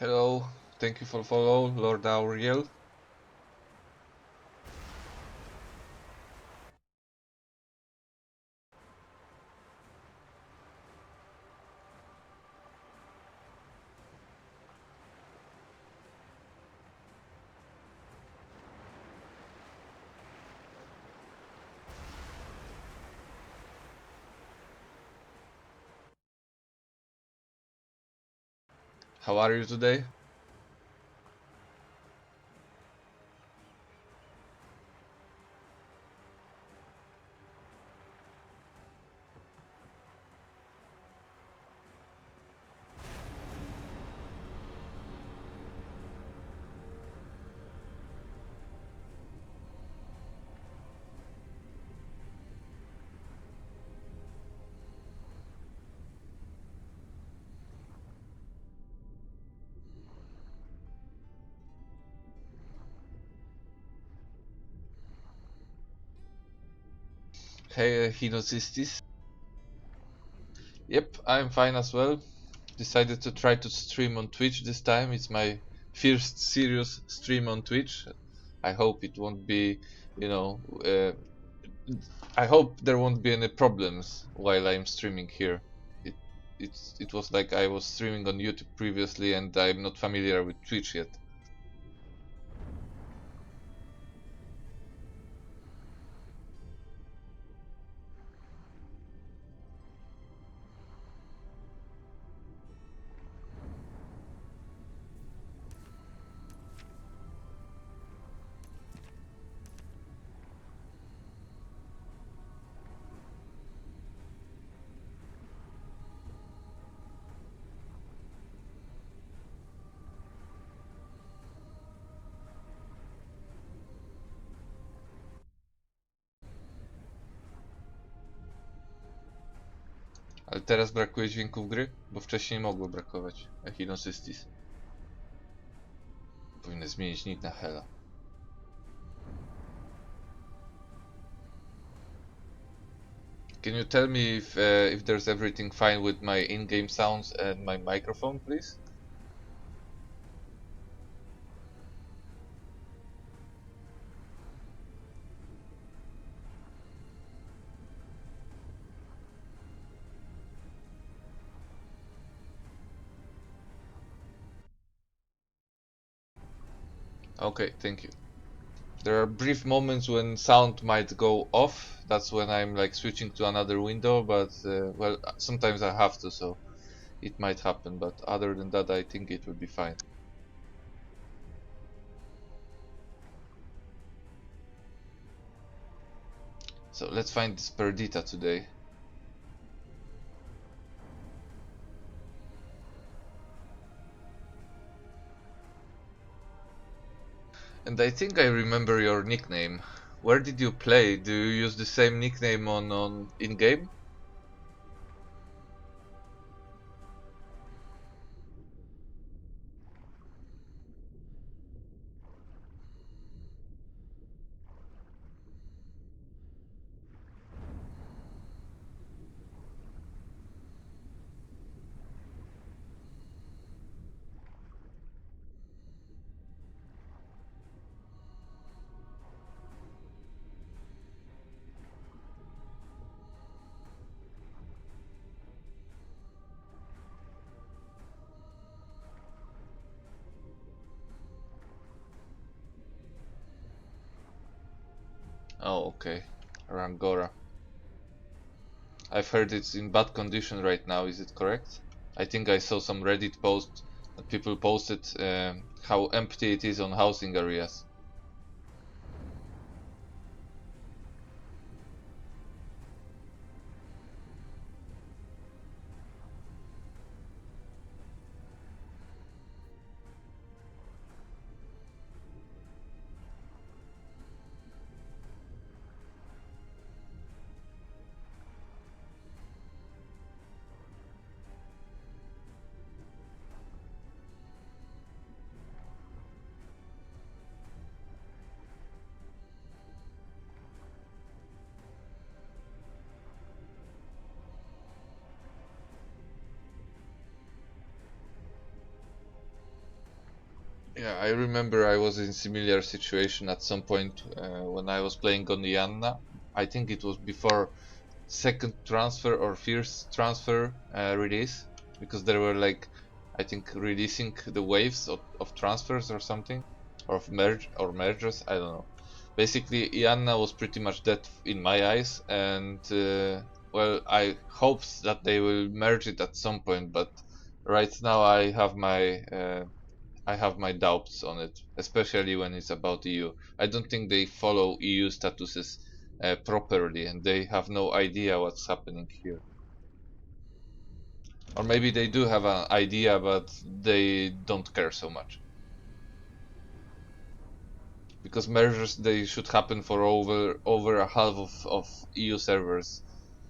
Hello, thank you for follow, Lord Auriel. How are you today? Hey, Hinocistis. Yep, I'm fine as well. Decided to try to stream on Twitch this time. It's my first serious stream on Twitch. I hope it won't be, you know, I hope there won't be any problems while I'm streaming here. It it was like I was streaming on YouTube previously, and I'm not familiar with Twitch yet. Ale teraz brakuje dźwięków gry, bo wcześniej mogło brakować. Echinocystis. Powinny zmienić nick na Hela. Can you tell me if there's everything fine with my in-game sounds and my microphone, please? Okay, thank you. There are brief moments when sound might go off. That's when I'm like switching to another window, but well, sometimes I have to, so it might happen. But other than that, I think it will be fine. So let's find this Perdita today. And I think I remember your nickname. Where did you play? Do you use the same nickname on in-game? Oh, okay. Rangora. I've heard it's in bad condition right now, is it correct? I think I saw some Reddit post that people posted how empty it is on housing areas. Yeah, I remember I was in similar situation at some point when I was playing on Yanna. I think it was before second transfer or first transfer release, because there were like, I think, releasing the waves of transfers or something, or of mergers. I don't know. Basically, Ianna was pretty much dead in my eyes, and well, I hope that they will merge it at some point, but right now I have my doubts on it, especially when it's about EU. I don't think they follow EU statuses properly, and they have no idea what's happening here. Or maybe they do have an idea, but they don't care so much. Because mergers, they should happen for over a half of EU servers,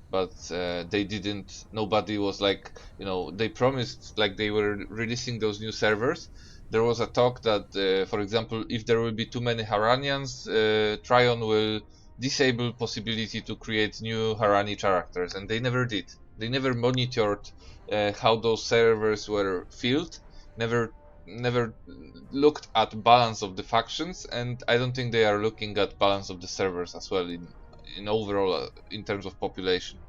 but they didn't. Nobody was like, they promised like they were releasing those new servers. There was a talk that, for example, if there will be too many Haranians, Tryon will disable possibility to create new Harani characters, and they never did. They never monitored how those servers were filled. Never looked at balance of the factions, and I don't think they are looking at balance of the servers as well in overall in terms of population.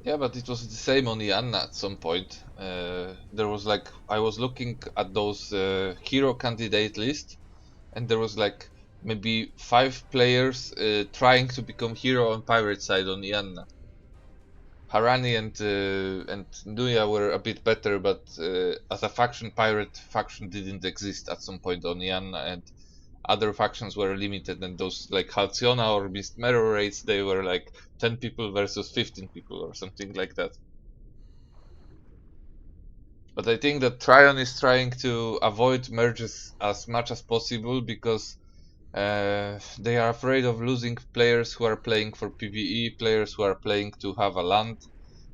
Yeah, but it was the same on Ianna at some point. There was like, I was looking at those hero candidate list, and there was like maybe 5 players trying to become hero on pirate side on Ianna. Harani and Nuya were a bit better, but as a faction, pirate faction didn't exist at some point on Ianna, and other factions were limited, and those like Halcyona or Mist Mirror raids, they were like 10 people versus 15 people or something like that. But I think that Tryon is trying to avoid merges as much as possible because they are afraid of losing players who are playing for PvE, players who are playing to have a land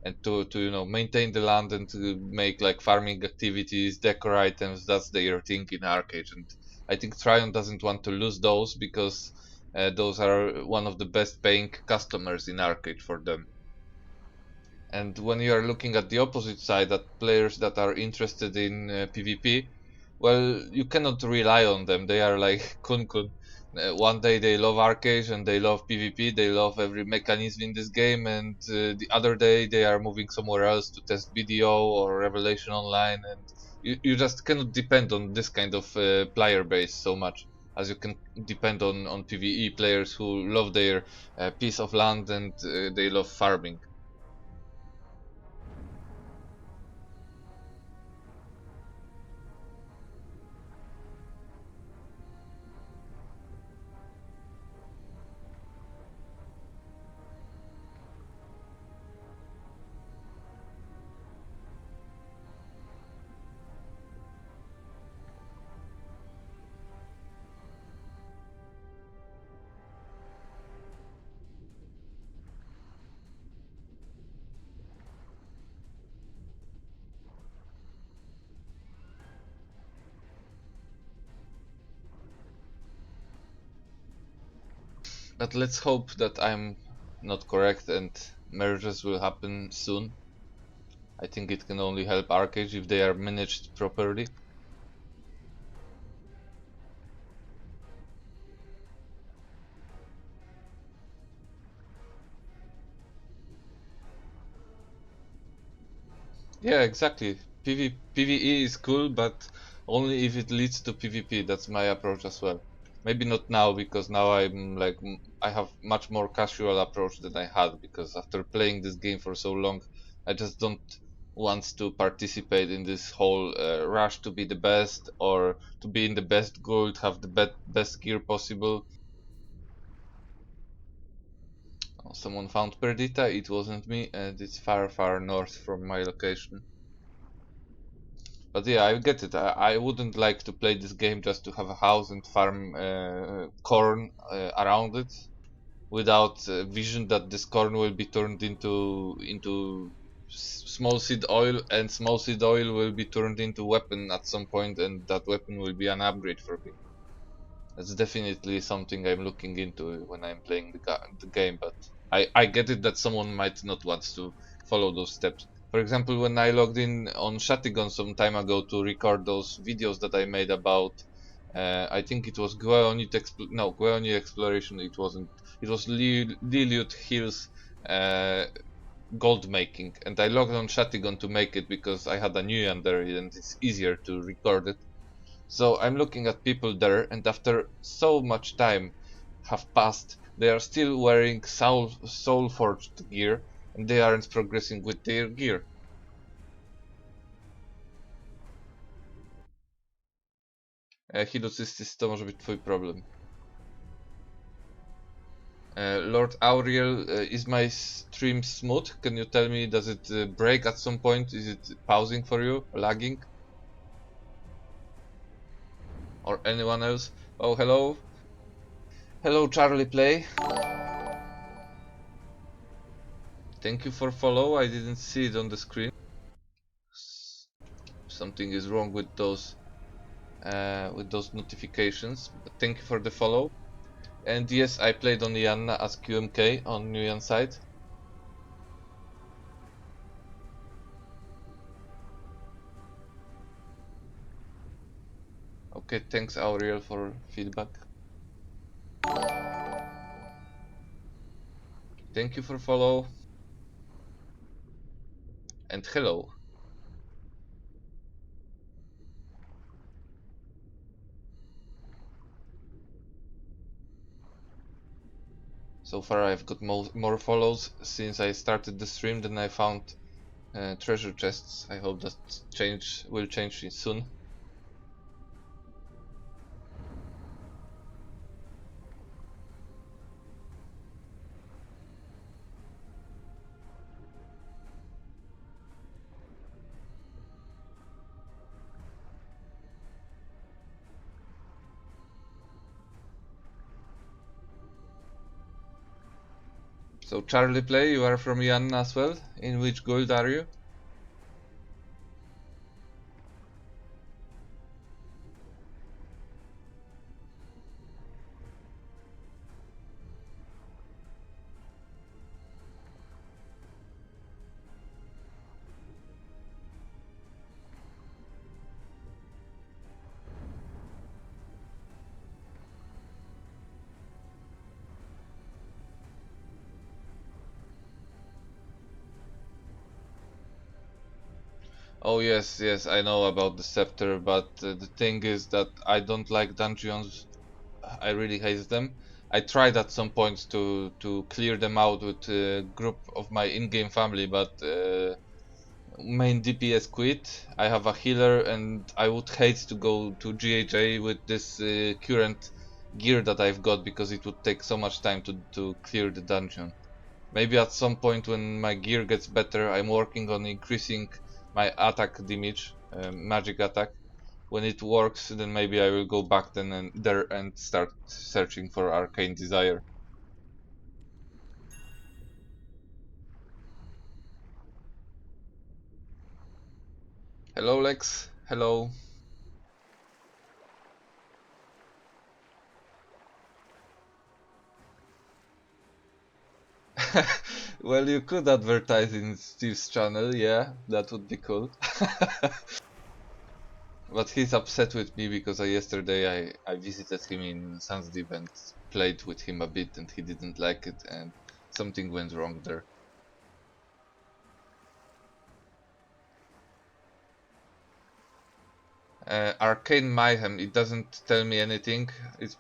and to maintain the land and to make like farming activities, decor items. That's their thing in ArcheAge, and I think Tryon doesn't want to lose those because those are one of the best paying customers in ArcheAge for them. And when you are looking at the opposite side, at players that are interested in PvP, well, you cannot rely on them. They are like Kun Kun. One day they love ArcheAge and they love PvP, they love every mechanism in this game, and the other day they are moving somewhere else to test BDO or Revelation Online, and you just cannot depend on this kind of player base so much as you can depend on PvE players who love their piece of land and they love farming. But let's hope that I'm not correct and mergers will happen soon. I think it can only help ArcheAge if they are managed properly. Yeah, exactly. PvE is cool, but only if it leads to PvP. That's my approach as well. Maybe not now, because now I'm like I have much more casual approach than I had, because after playing this game for so long, I just don't wants to participate in this whole rush to be the best, or to be in the best guild, have the best gear possible. Oh, someone found Perdita, it wasn't me, and it's far north from my location. But yeah, I get it. I wouldn't like to play this game just to have a house and farm corn around it, without vision that this corn will be turned into small seed oil, and small seed oil will be turned into weapon at some point, and that weapon will be an upgrade for me. That's definitely something I'm looking into when I'm playing the game, but I get it that someone might not want to follow those steps. For example, when I logged in on Shotgun some time ago to record those videos that I made about, I think it was Gweonit exploration. It wasn't. It was Liliut Hills uh, gold making, and I logged on Shotgun to make it because I had a new one there, and it's easier to record it. So I'm looking at people there, and after so much time have passed, they are still wearing soul forged gear, and they aren't progressing with their gear. Hidocystis, to może być twój problem. Lord Auriel, is my stream smooth? Can you tell me, does it break at some point? Is it pausing for you, lagging? Or anyone else? Oh, hello. Hello, Charlie Play. Thank you for follow. I didn't see it on the screen. Something is wrong with those notifications. But thank you for the follow. And yes, I played on Ianna as QMK on New Yan side. Okay, thanks Auriel for feedback. Thank you for follow. And hello. So far I've got more follows since I started the stream than I found treasure chests. I hope that will change soon. So Charlie Play, you are from Ianna as well? In which guild are you? Oh yes, I know about the scepter, but the thing is that I don't like dungeons. I really hate them. I tried at some points to clear them out with a group of my in-game family, but main DPS quit. I have a healer, and I would hate to go to GHA with this current gear that I've got, because it would take so much time to clear the dungeon. Maybe at some point when my gear gets better, I'm working on increasing my attack damage, magic attack. When it works, then maybe I will go back there and start searching for Arcane Desire. Hello Lex, hello. Well, you could advertise in Steve's channel, yeah, that would be cool. But he's upset with me because yesterday I visited him in Sandsdeep and played with him a bit, and he didn't like it, and something went wrong there. Arcane Mayhem, it doesn't tell me anything. It's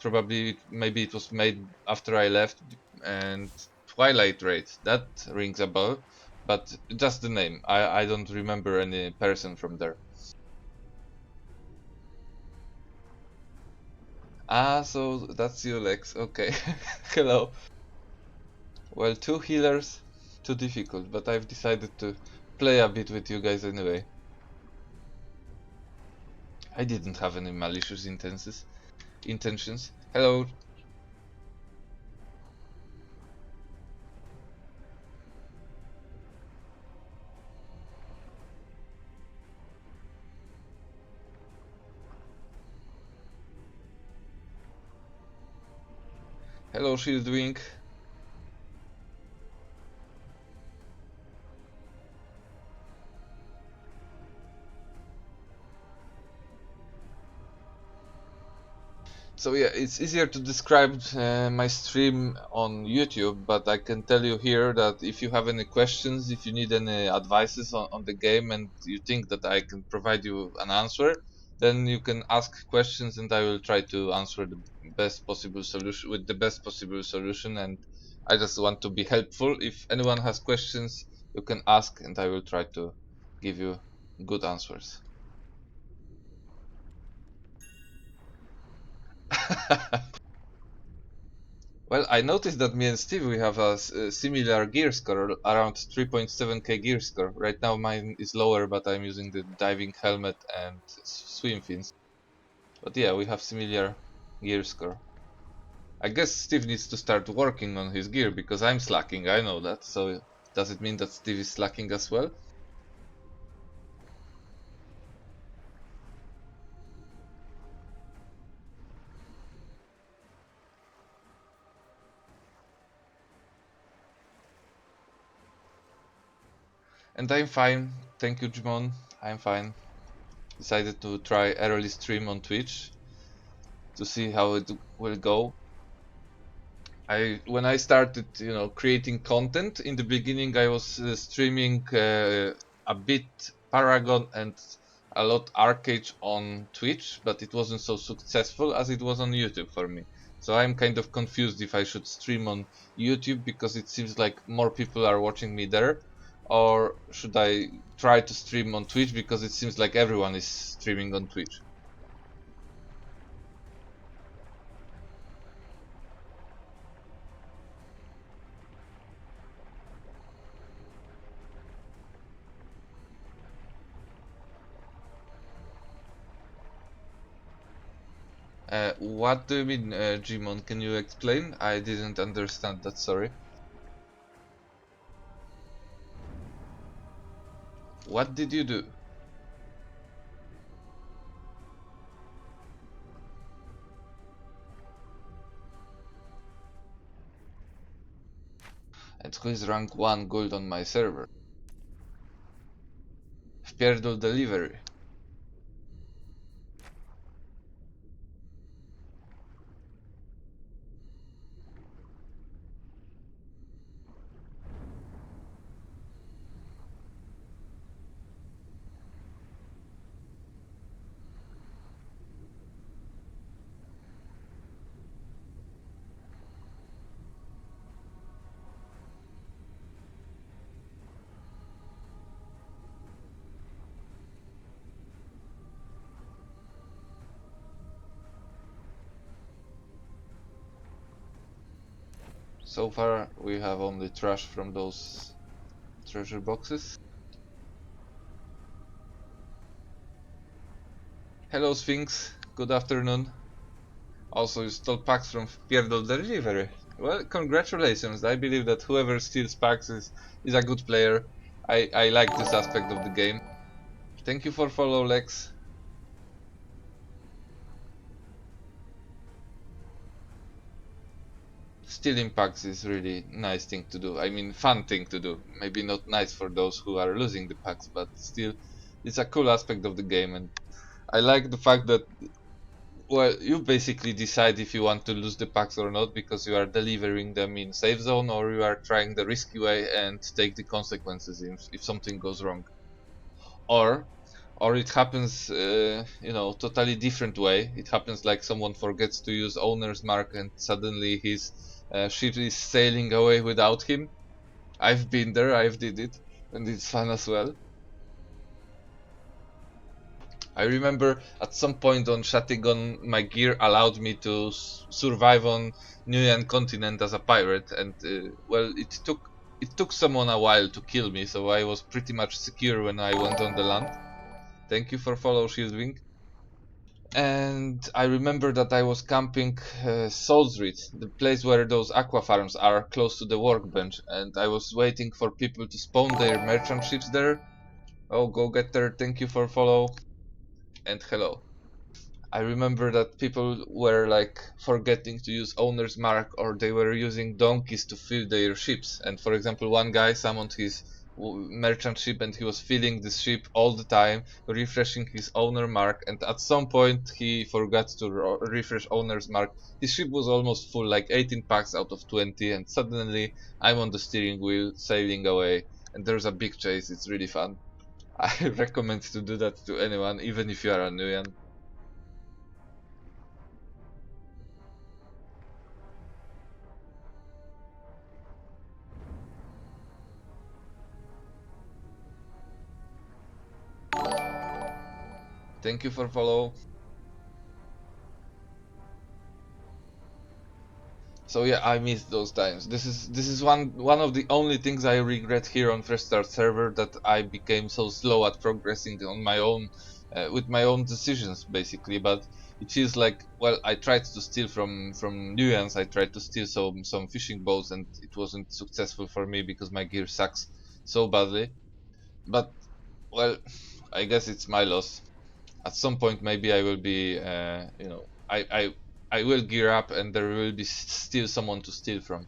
maybe it was made after I left. And Twilight Raid, that rings a bell. but just the name. I don't remember any person from there. Ah, so that's you, Lex. Okay. Hello. Well, two healers, too difficult, but I've decided to play a bit with you guys anyway. I didn't have any malicious intentions. Hello. Hello, Shieldwing. So yeah, it's easier to describe my stream on YouTube, but I can tell you here that if you have any questions, if you need any advices on the game and you think that I can provide you an answer, then you can ask questions and I will try to answer the best possible solution with the best possible solution. And I just want to be helpful. If anyone has questions, you can ask and I will try to give you good answers. Well, I noticed that me and Steve we have a similar gear score, around 3.7k gear score. Right now mine is lower, but I'm using the diving helmet and swim fins. But yeah, we have similar gear score. I guess Steve needs to start working on his gear because I'm slacking, I know that. So does it mean that Steve is slacking as well? And I'm fine, thank you Jimon, I'm fine. Decided to try early stream on Twitch to see how it will go. When I started, creating content in the beginning, I was streaming a bit Paragon and a lot ArcheAge on Twitch, but it wasn't so successful as it was on YouTube for me. So I'm kind of confused if I should stream on YouTube because it seems like more people are watching me there, or should I try to stream on Twitch because it seems like everyone is streaming on Twitch. What do you mean, Jimon? Can you explain? I didn't understand that, sorry. What did you do? And who is rank 1 gold on my server? Wpierdol delivery. So far we have only trash from those treasure boxes. Hello Sphinx, good afternoon. Also you stole packs from Wpierdol delivery. Well, congratulations. I believe that whoever steals packs is a good player. I like this aspect of the game. Thank you for follow, Lex. Stealing packs is really nice thing to do. I mean, fun thing to do. Maybe not nice for those who are losing the packs, but still, it's a cool aspect of the game. And I like the fact that, well, you basically decide if you want to lose the packs or not because you are delivering them in safe zone or you are trying the risky way and take the consequences if something goes wrong. Or or it happens totally different way. It happens like someone forgets to use owner's mark and suddenly his ship is sailing away without him. I've been there, I've did it. and it's fun as well. I remember at some point on Shatigon, my gear allowed me to survive on Nuyan continent as a pirate, and well, it took someone a while to kill me, so I was pretty much secure when I went on the land. Thank you for follow, Shieldwing. And I remember that I was camping Soulsreed, the place where those aqua farms are, close to the workbench, and I was waiting for people to spawn their merchant ships there. Oh, go get there! Thank you for follow, and hello. I remember that people were like forgetting to use owner's mark, or they were using donkeys to fill their ships. And for example, one guy summoned his merchant ship and he was filling this ship all the time, refreshing his owner mark. And at some point, he forgot to refresh owner's mark. His ship was almost full, like 18 packs out of 20. And suddenly, I'm on the steering wheel, sailing away. And there's a big chase. It's really fun. I recommend to do that to anyone, even if you are a Nuyan. Thank you for follow. So yeah, I missed those times. This is one of the only things I regret here on Fresh Start server, that I became so slow at progressing on my own, with my own decisions basically. But it feels like, well, I tried to steal from Nuance. I tried to steal some fishing boats, and it wasn't successful for me because my gear sucks so badly. But well, I guess it's my loss. At some point maybe I will be, I will gear up and there will be still someone to steal from.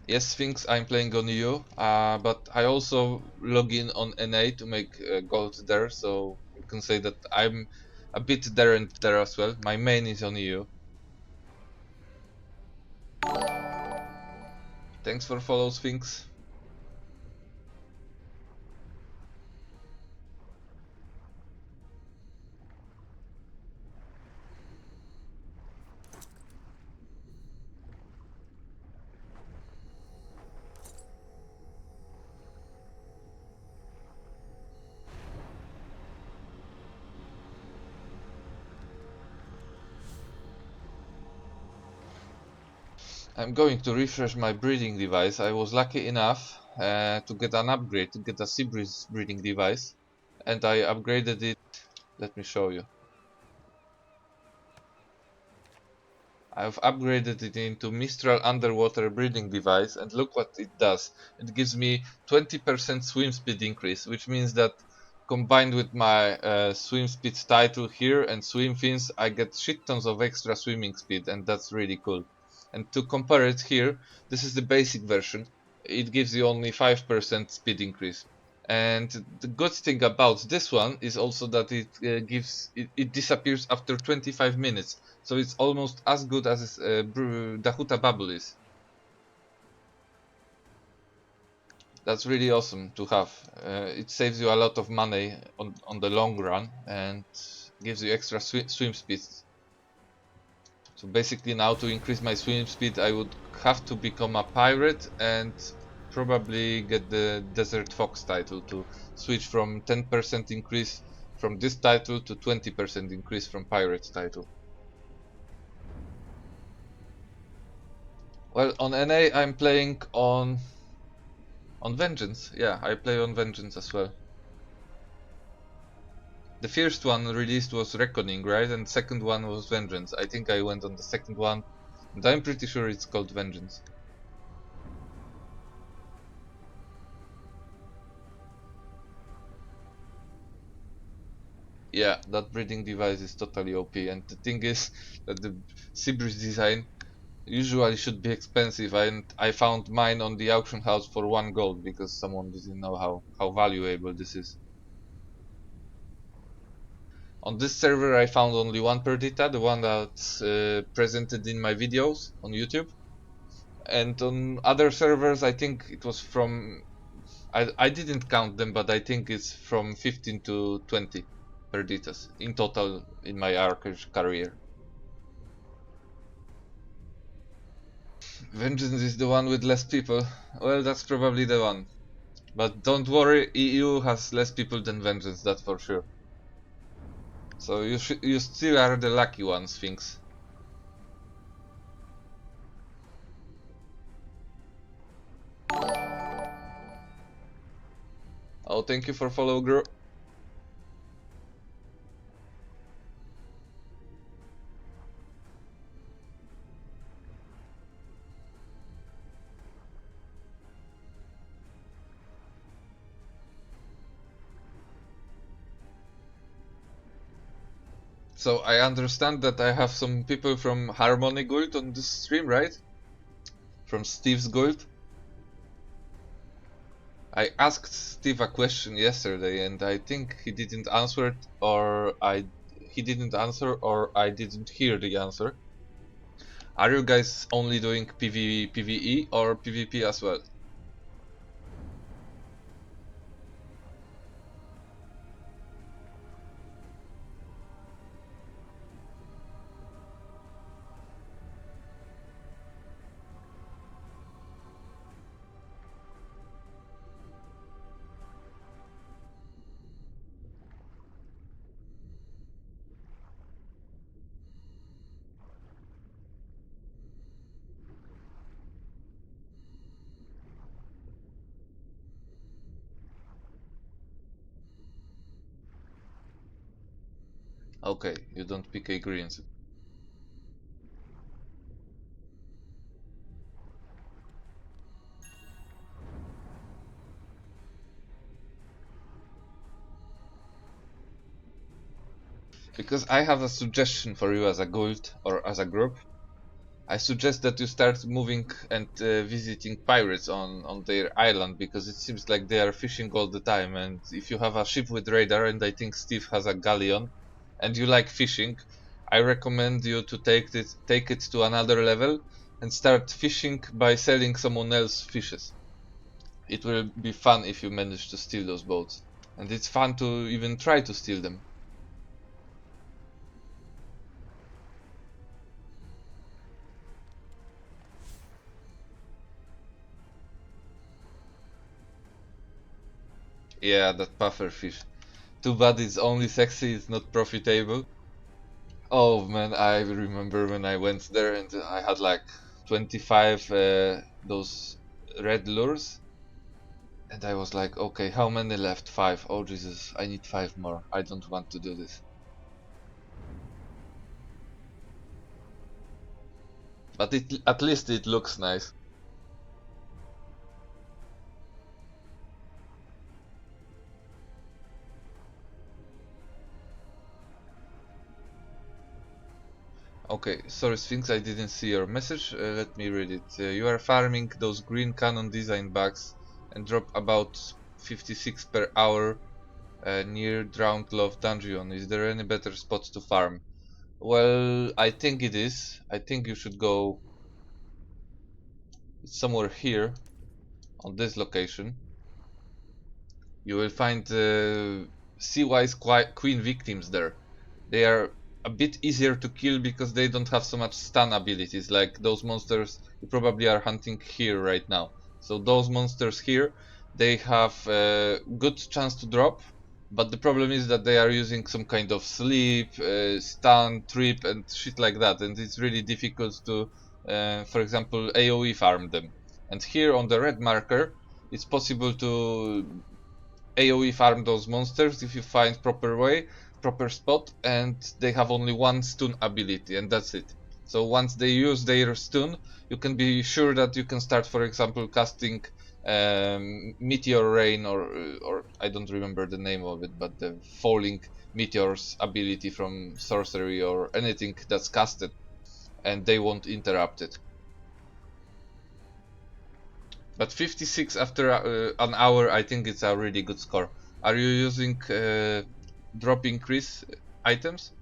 Yes, Sphinx, I'm playing on EU, but I also log in on NA to make gold there, so you can say that I'm a bit there and there as well. My main is on EU. Thanks for follow, Sphinx. I'm going to refresh my breeding device. I was lucky enough to get an upgrade, to get a Seabreeze breeding device, and I upgraded it. Let me show you. I've upgraded it into Mistral underwater breeding device, and look what it does. It gives me 20% swim speed increase, which means that combined with my swim speed title here and swim fins, I get shit tons of extra swimming speed, and that's really cool. And to compare it here, this is the basic version. It gives you only 5% speed increase. And the good thing about this one is also that it disappears after 25 minutes, so it's almost as good as Dahuta Bubble is. That's really awesome to have. It saves you a lot of money on the long run and gives you extra swim speed. So basically now, to increase my swim speed, I would have to become a pirate and probably get the Desert Fox title to switch from 10% increase from this title to 20% increase from pirate title. Well, on NA I'm playing on Vengeance. Yeah, I play on Vengeance as well. The first one released was Reckoning, right? And second one was Vengeance. I think I went on the second one, and I'm pretty sure it's called Vengeance. Yeah, that breeding device is totally OP, and the thing is that the Seabreeze design usually should be expensive, and I found mine on the auction house for 1 gold because someone didn't know how valuable this is. On this server I found only one Perdita, the one that's presented in my videos on YouTube. And on other servers I think it was from, I didn't count them, but I think it's from 15 to 20 Perditas in total in my ArcheAge career. Vengeance is the one with less people. Well, that's probably the one. But don't worry, EU has less people than Vengeance, that's for sure. So you still are the lucky ones, Sphinx. Oh, thank you for follow, girl. So I understand that I have some people from Harmony Guild on this stream, right? From Steve's Guild. I asked Steve a question yesterday, and I think he didn't answer it, or he didn't answer, or I didn't hear the answer. Are you guys only doing PvE, PvE, or PvP as well? Okay, you don't pick a greens. Because I have a suggestion for you as a guild or as a group. I suggest that you start moving and visiting pirates on their island, because it seems like they are fishing all the time, and if you have a ship with radar, and I think Steve has a galleon, and you like fishing, I recommend you to take it to another level and start fishing by selling someone else's fishes. It will be fun if you manage to steal those boats, and it's fun to even try to steal them. Yeah, that puffer fish. Too bad it's only sexy, it's not profitable. Oh man, I remember when I went there and I had like 25 those red lures, and I was like, okay, how many left? 5. Oh Jesus, I need 5 more. I don't want to do this. But at least it looks nice. Okay, sorry Sphinx, I didn't see your message. Let me read it. You are farming those green cannon design bugs and drop about 56 per hour near Drowned Love Dungeon. Is there any better spot to farm? Well, I think it is. I think you should go somewhere here on this location. You will find Sea-Wise Queen victims there. They are a bit easier to kill because they don't have so much stun abilities like those monsters you probably are hunting here right now. So those monsters here, they have a good chance to drop, but the problem is that they are using some kind of sleep, stun, trip and shit like that, and it's really difficult to, for example, AoE farm them. And here on the red marker, it's possible to AoE farm those monsters if you find proper way, proper spot, and they have only one stun ability, and that's it. So once they use their stun, you can be sure that you can start, for example, casting Meteor Rain, or I don't remember the name of it, but the falling meteors ability from sorcery or anything that's casted, and they won't interrupt it. But 56 after an hour, I think it's a really good score. Are you using drop increase items?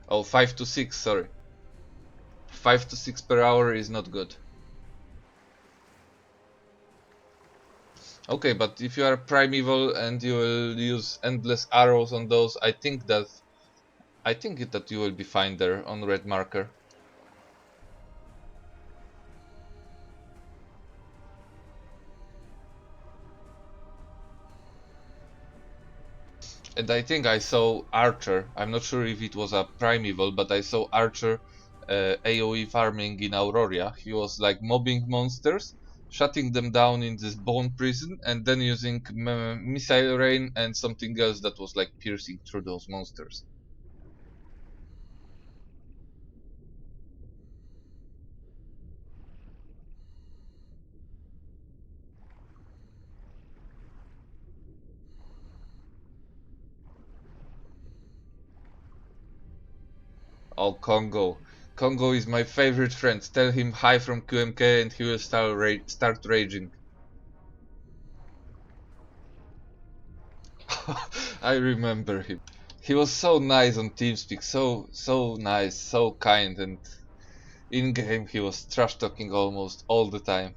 Oh, 5 to 6, sorry. 5 to 6 per hour is not good. Okay, but if you are primeval and you will use endless arrows on those, I think that you will be fine there on red marker. And I think I saw Archer. I'm not sure if it was a primeval, but I saw Archer AoE farming in Aurora. He was like mobbing monsters, shutting them down in this bone prison, and then using missile rain and something else that was like piercing through those monsters. Oh, Congo. Congo is my favorite friend. Tell him hi from QMK and he will start raging. I remember him. He was so nice on TeamSpeak, so nice, so kind, and in game he was trash talking almost all the time.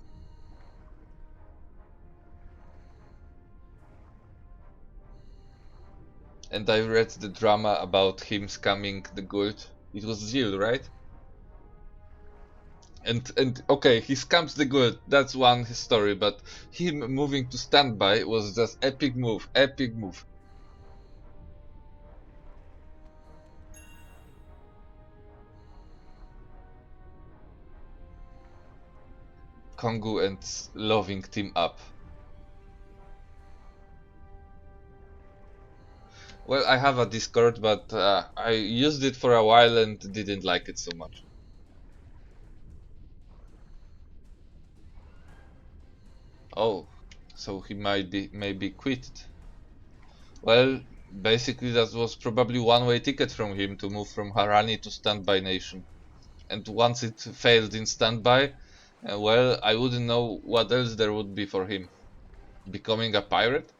And I read the drama about him scamming the guild. It was Zil, right? And okay, he scams the guild. That's one story, but him moving to standby was just epic move, epic move. Kongu and Loving team up. Well, I have a Discord, but I used it for a while and didn't like it so much. Oh, so he might be maybe quit. Well, basically that was probably one-way ticket from him to move from Harani to Standby Nation. And once it failed in Standby, well, I wouldn't know what else there would be for him. Becoming a pirate?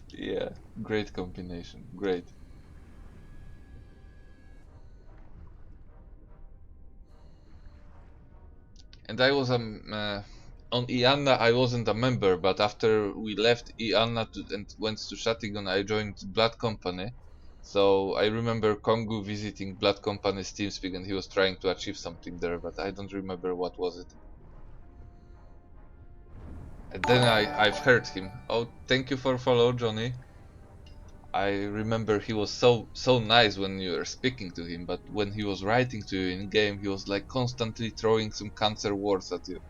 Yeah, great combination, great. And I was on Ianna. I wasn't a member, but after we left Ianna and went to Shatigon, I joined Blood Company. So I remember Kongu visiting Blood Company's TeamSpeak, and he was trying to achieve something there, but I don't remember what was it. And then I've heard him. Oh, thank you for follow, Johnny. I remember he was so nice when you were speaking to him, but when he was writing to you in game, he was like constantly throwing some cancer words at you.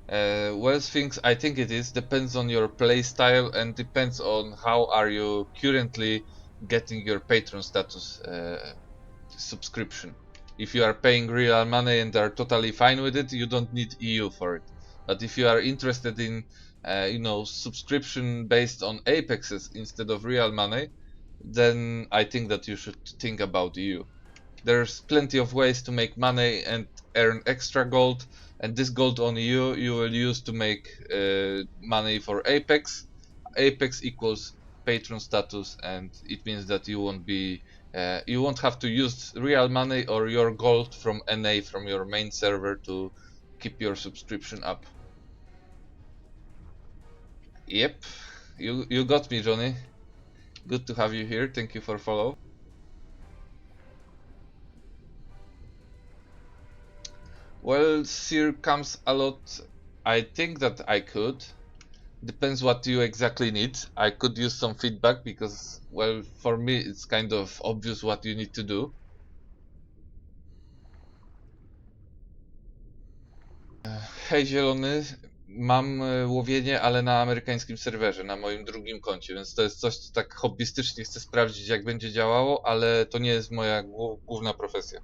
Well, things I think it is depends on your play style and depends on how are you currently getting your patron status subscription. If you are paying real money and are totally fine with it, you don't need EU for it. But if you are interested in, subscription based on apexes instead of real money, then I think that you should think about EU. There's plenty of ways to make money and earn extra gold, and this gold on you will use to make money for Apex. Apex equals patron status, and it means that you won't have to use real money or your gold from NA from your main server to keep your subscription up. Yep, you got me, Johnny. Good to have you here. Thank you for follow. Well, Sir comes a lot. I think that I could. Depends what you exactly need. I could use some feedback because, well, for me it's kind of obvious what you need to do. Hej Zielony, mam łowienie, ale na amerykańskim serwerze, na moim drugim koncie, więc to jest coś, co tak hobbystycznie chcę sprawdzić, jak będzie działało, ale to nie jest moja główna profesja.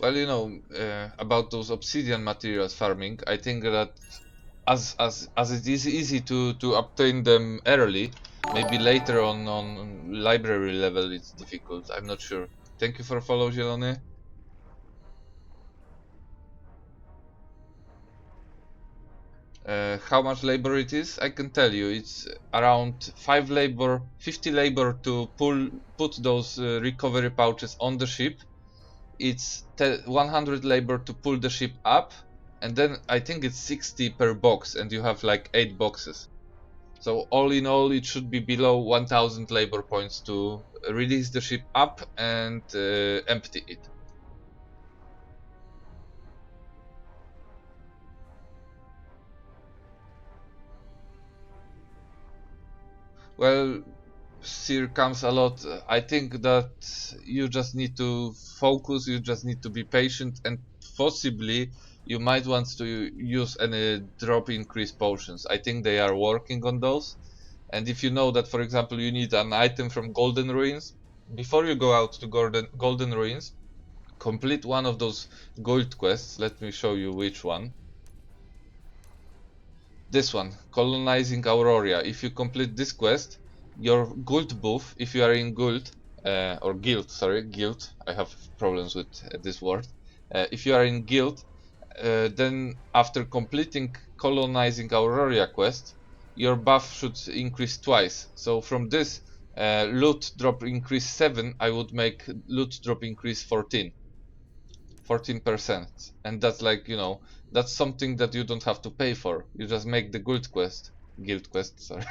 Well, about those obsidian materials farming, I think that as it is easy to obtain them early, maybe later on library level it's difficult. I'm not sure. Thank you for follow, Zielony. How much labor it is? I can tell you, it's around 50 labor to put those recovery pouches on the ship. It's 100 labor to pull the ship up, and then I think it's 60 per box, and you have like 8 boxes. So all in all, it should be below 1000 labor points to release the ship up and empty it. Well, here comes a lot. I think that you just need to focus, you just need to be patient, and possibly you might want to use any drop increase potions. I think they are working on those. And if you know that, for example, you need an item from Golden Ruins, before you go out to Golden Ruins, complete one of those gold quests. Let me show you which one. This one, colonizing Auroria. If you complete this quest, your guild buff, if you are in guild, or guild, sorry, guild, I have problems with this word. If you are in guild, then after completing colonizing Auroria quest, your buff should increase twice. So from this loot drop increase 7, I would make loot drop increase 14%. And that's like, that's something that you don't have to pay for. You just make the guild quest, sorry.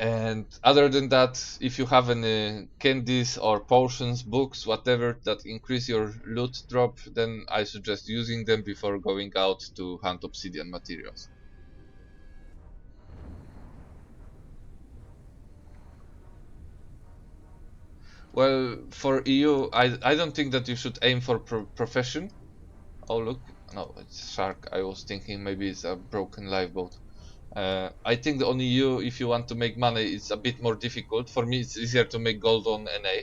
And other than that, if you have any candies or potions, books, whatever that increase your loot drop, then I suggest using them before going out to hunt obsidian materials. Well, for EU, I don't think that you should aim for profession. Oh look, no, it's shark. I was thinking maybe it's a broken lifeboat. I think on EU, if you want to make money, it's a bit more difficult. For me, it's easier to make gold on NA.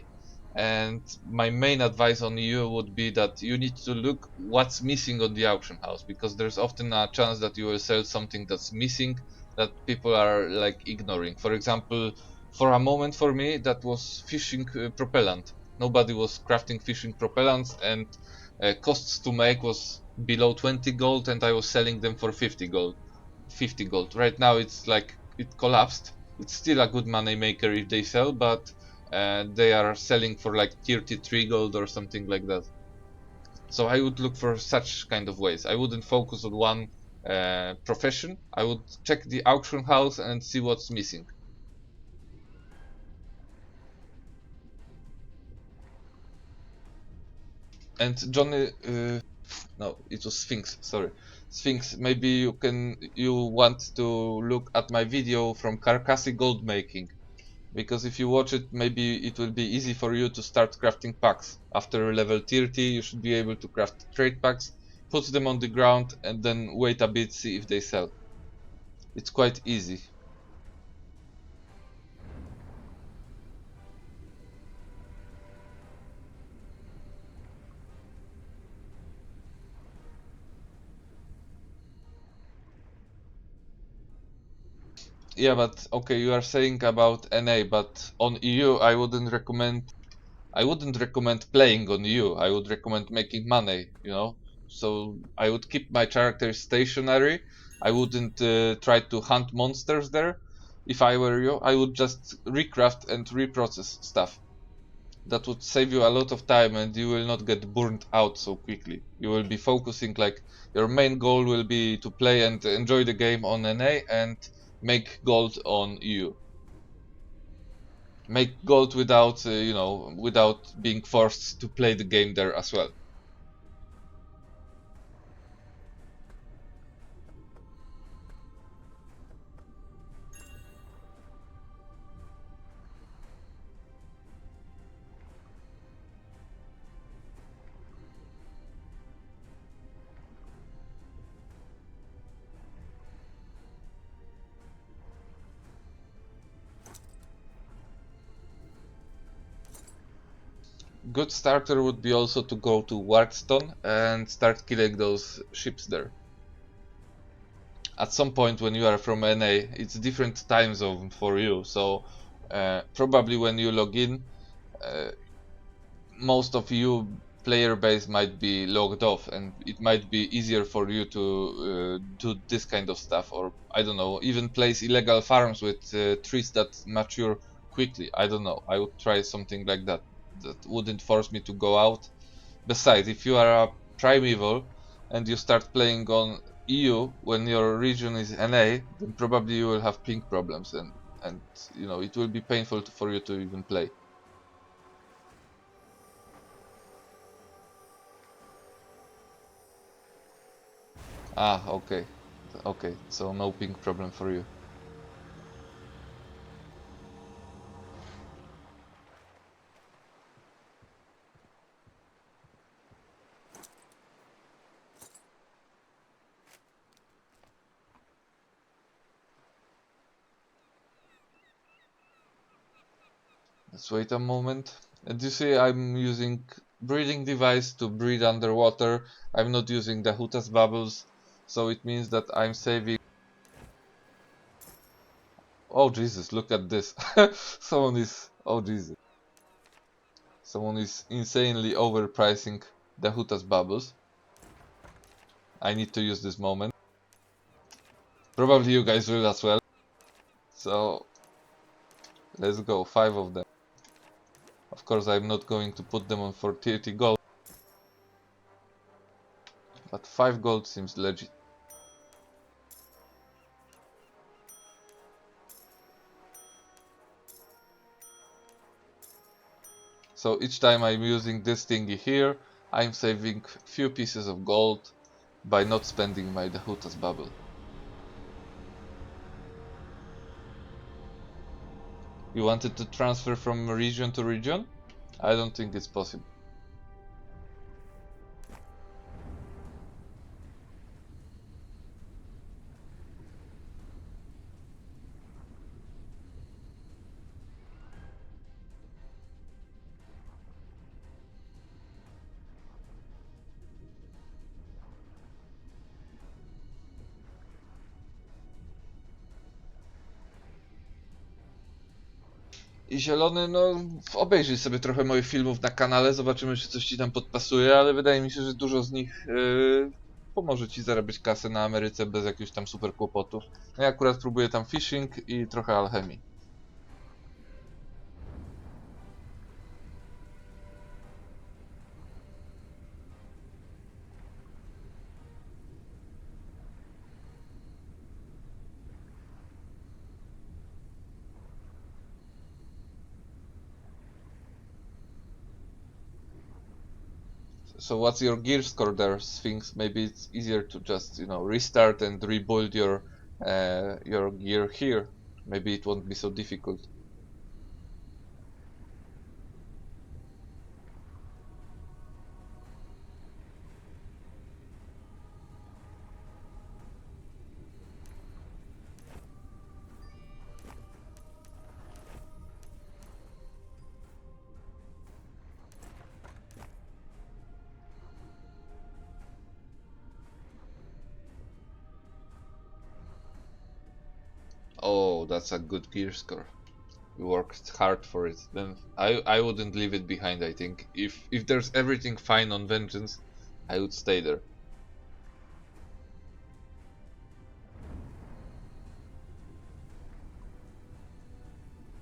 And my main advice on EU would be that you need to look what's missing on the auction house, because there's often a chance that you will sell something that's missing that people are like ignoring. For example, for a moment for me, that was fishing propellant. Nobody was crafting fishing propellants, and costs to make was below 20 gold, and I was selling them for 50 gold. 50 gold. Right now it's like it collapsed. It's still a good money maker if they sell, but they are selling for like 33 gold or something like that. So I would look for such kind of ways. I wouldn't focus on one profession. I would check the auction house and see what's missing. And Johnny, no, it was Sphinx. Sorry, Sphinx. Maybe you want to look at my video from Carcassy gold making, because if you watch it, maybe it will be easy for you to start crafting packs. After level 30, you should be able to craft trade packs, put them on the ground, and then wait a bit, see if they sell. It's quite easy. Yeah, but okay, you are saying about NA, but on EU, I wouldn't recommend playing on EU. I would recommend making money. So I would keep my characters stationary. I wouldn't try to hunt monsters there. If I were you, I would just recraft and reprocess stuff. That would save you a lot of time, and you will not get burnt out so quickly. You will be focusing, like, your main goal will be to play and enjoy the game on NA and make gold on EU. Make gold without without being forced to play the game there as well. good starter would be also to go to Wartstone and start killing those ships there. At some point when you are from NA, it's different time zone for you, so probably when you log in, most of you player base might be logged off, and it might be easier for you to do this kind of stuff, or I don't know, even place illegal farms with trees that mature quickly. I don't know, I would try something like that. That wouldn't force me to go out. Besides, if you are a primeval and you start playing on EU when your region is NA, then probably you will have ping problems, and you know, it will be painful for you to even play. Ah, okay. Okay, so no ping problem for you. Let's wait a moment. And you see I'm using breathing device to breathe underwater. I'm not using the Hutas bubbles, so it means that I'm saving. Oh Jesus, look at this. Someone is, oh Jesus. Someone is insanely overpricing the Hutas bubbles. I need to use this moment. Probably you guys will as well. So let's go, 5 of them. Of course I'm not going to put them on for 30 gold, but 5 gold seems legit. So each time I'm using this thingy here, I'm saving few pieces of gold by not spending my Dahutas bubble. You wanted to transfer from region to region? I don't think it's possible. I zielony, no obejrzyj sobie trochę moich filmów na kanale, zobaczymy czy coś ci tam podpasuje, ale wydaje mi się, że dużo z nich pomoże ci zarabiać kasę na Ameryce bez jakichś tam super kłopotów. No ja akurat próbuję tam fishing i trochę alchemii. So what's your gear score there, Sphinx? Maybe it's easier to just, you know, restart and rebuild your gear here. Maybe it won't be so difficult. Oh, that's a good gear score. You worked hard for it. Then I wouldn't leave it behind, I think. If there's everything fine on Vengeance, I would stay there.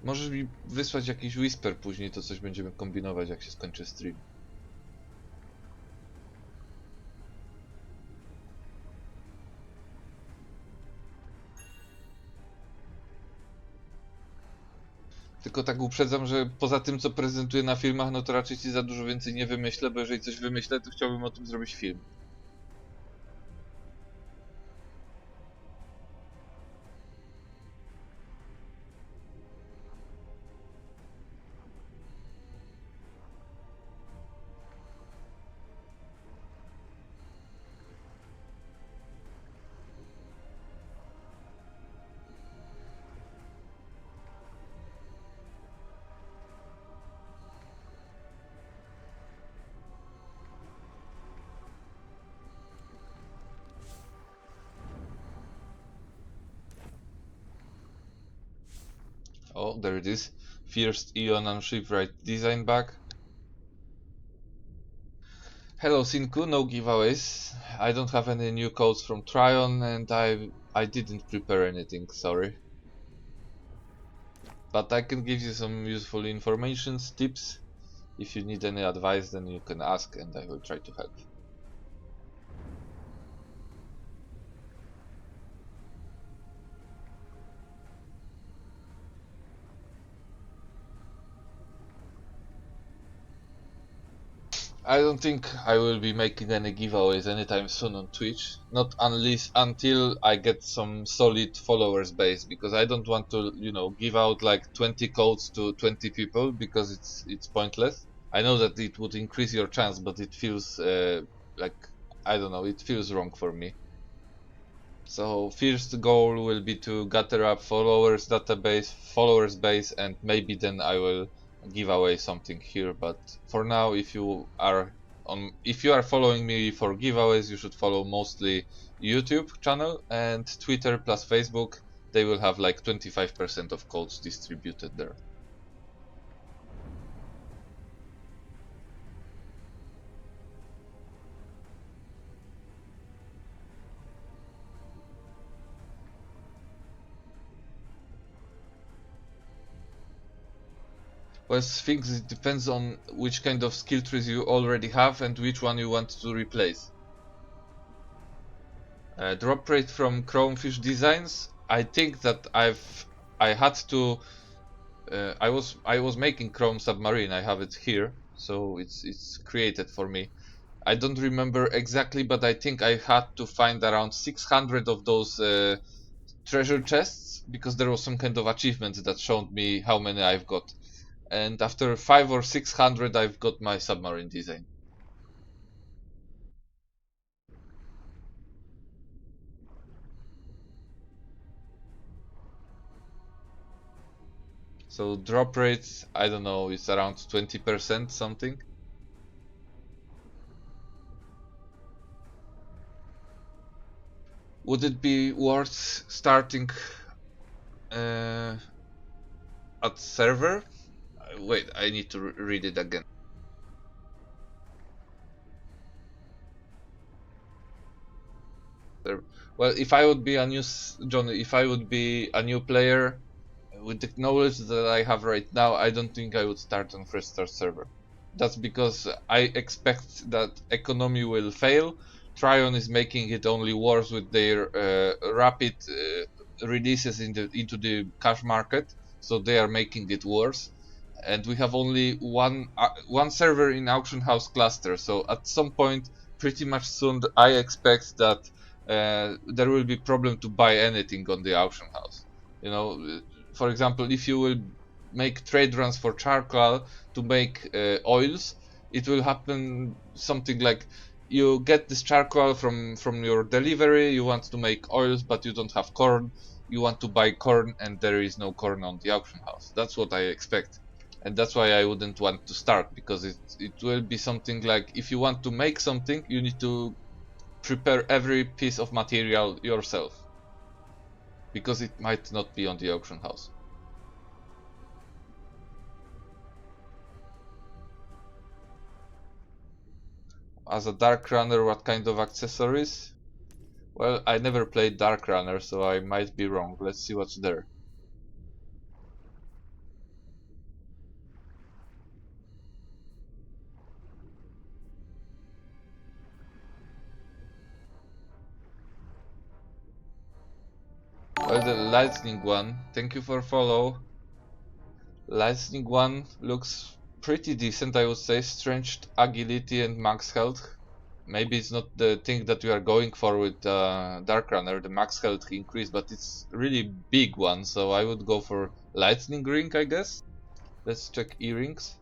Możesz mi wysłać jakiś whisper później, to coś będziemy kombinować jak się skończy stream. Tylko tak uprzedzam, że poza tym co prezentuję na filmach, no to raczej ci za dużo więcej nie wymyślę, bo jeżeli coś wymyślę, to chciałbym o tym zrobić film. Oh, there it is. First Eon and Shipwright design bag. Hello Sinku, no giveaways. I don't have any new codes from Tryon and I didn't prepare anything, sorry. But I can give you some useful information, tips. If you need any advice, then you can ask and I will try to help. I don't think I will be making any giveaways anytime soon on Twitch. Not unless until I get some solid followers base, because I don't want to, give out like 20 codes to 20 people because it's pointless. I know that it would increase your chance, but it feels like, I don't know, it feels wrong for me. So first goal will be to gather up followers base, and maybe then I will give away something here. But for now, if you are following me for giveaways, you should follow mostly YouTube channel and Twitter plus Facebook. They will have like 25% of codes distributed there. Well, things it depends on which kind of skill trees you already have and which one you want to replace. Drop rate from Chromefish Designs. I think that I had to. I was making Chrome Submarine. I have it here, so it's created for me. I don't remember exactly, but I think I had to find around 600 of those treasure chests because there was some kind of achievement that showed me how many I've got. And after 5 or 600, I've got my submarine design. So drop rates, I don't know, it's around 20% something. Would it be worth starting at server? Wait, I need to read it again. Well, if I would be a new Johnny, if I would be a new player with the knowledge that I have right now, I don't think I would start on first start server. That's because I expect that economy will fail. Tryon is making it only worse with their rapid releases into the cash market, so they are making it worse. And we have only one server in auction house cluster. So at some point, pretty much soon, I expect that there will be problem to buy anything on the auction house. For example, if you will make trade runs for charcoal to make oils, it will happen something like you get this charcoal from your delivery, you want to make oils but you don't have corn, you want to buy corn and there is no corn on the auction house. That's what I expect, and that's why I wouldn't want to start, because it will be something like, if you want to make something, you need to prepare every piece of material yourself, because it might not be on the auction house. As a Dark Runner, what kind of accessories? Well, I never played Dark Runner, so I might be wrong. Let's see what's there. Well, the lightning one, thank you for follow. Lightning one looks pretty decent, I would say. Strength, agility and max health. Maybe it's not the thing that we are going for with Dark Runner, the max health increase, but it's really big one, so I would go for lightning ring, I guess. Let's check earrings.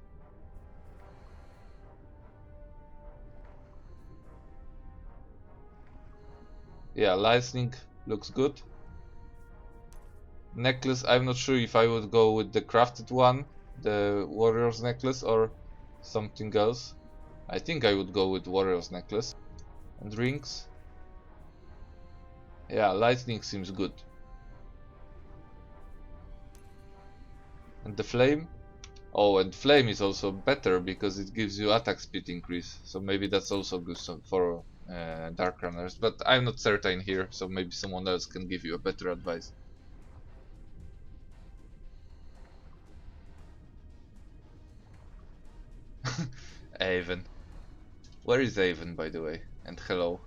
Yeah, lightning looks good. Necklace, I'm not sure if I would go with the crafted one, the warrior's necklace, or something else. I think I would go with warrior's necklace. And rings. Yeah, lightning seems good. And the flame? Oh, and flame is also better because it gives you attack speed increase. So maybe that's also good for dark runners. But I'm not certain here, so maybe someone else can give you a better advice. Avon. Where is Avon, by the way? And hello.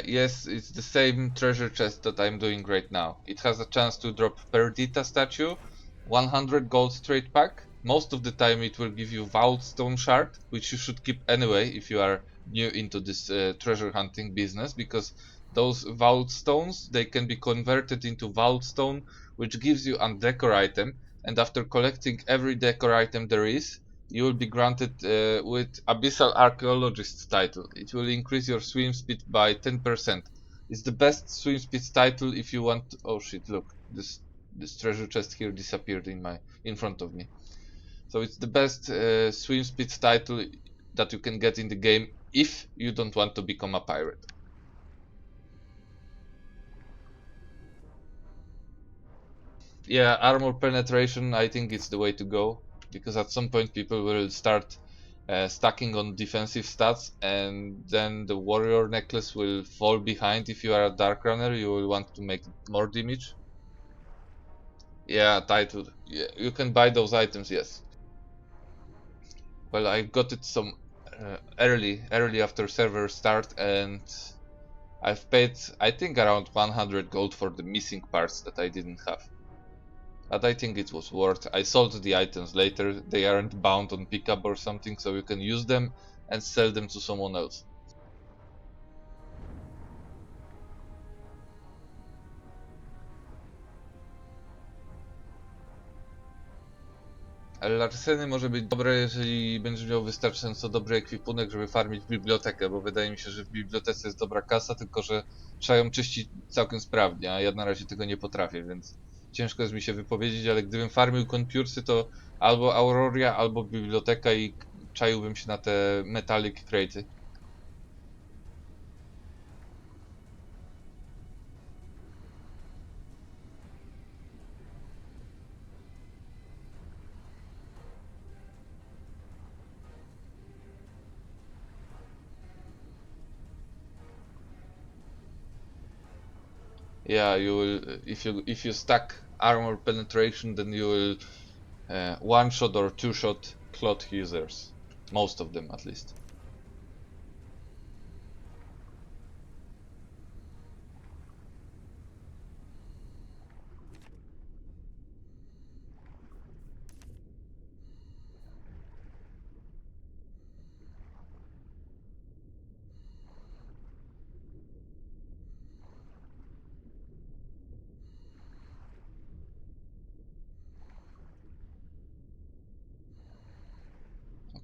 Yes, it's the same treasure chest that I'm doing right now. It has a chance to drop Perdita statue, 100 gold straight pack. Most of the time it will give you Vault Stone Shard, which you should keep anyway if you are new into this treasure hunting business, because those Vault Stones, they can be converted into Vault Stone, which gives you a decor item, and after collecting every decor item there is, you will be granted with Abyssal Archaeologist title. It will increase your swim speed by 10%. It's the best swim speed title if you want. Oh shit! Look, this treasure chest here disappeared in front of me. So it's the best swim speed title that you can get in the game if you don't want to become a pirate. Yeah, armor penetration, I think it's the way to go, because at some point people will start stacking on defensive stats, and then the warrior necklace will fall behind. If you are a dark runner, you will want to make more damage. Yeah, title. Yeah, you can buy those items, yes. Well, I got it some early after server start, and I've paid, I think, around 100 gold for the missing parts that I didn't have. But I think it was worth. I sold the items later. They aren't bound on pickup or something, so you can use them and sell them to someone else. Ale Larseny może być dobre, jeżeli będziesz miał wystarczająco dobry ekwipunek, żeby farmić bibliotekę, bo wydaje mi się, że w bibliotece jest dobra kasa, tylko że trzeba ją czyścić całkiem sprawnie, a ja na razie tego nie potrafię, więc ciężko jest mi się wypowiedzieć, ale gdybym farmił konpiursy, to albo Auroria, albo biblioteka i czaiłbym się na te Metallic Crate'y. Yeah, you will. If you stack armor penetration, then you will one shot or two shot cloth users, most of them at least.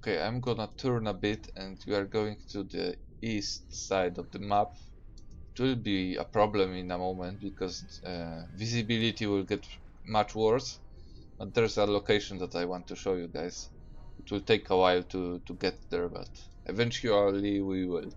Okay, I'm gonna turn a bit, and we are going to the east side of the map. It will be a problem in a moment because visibility will get much worse. But there's a location that I want to show you guys. It will take a while to get there, but eventually we will.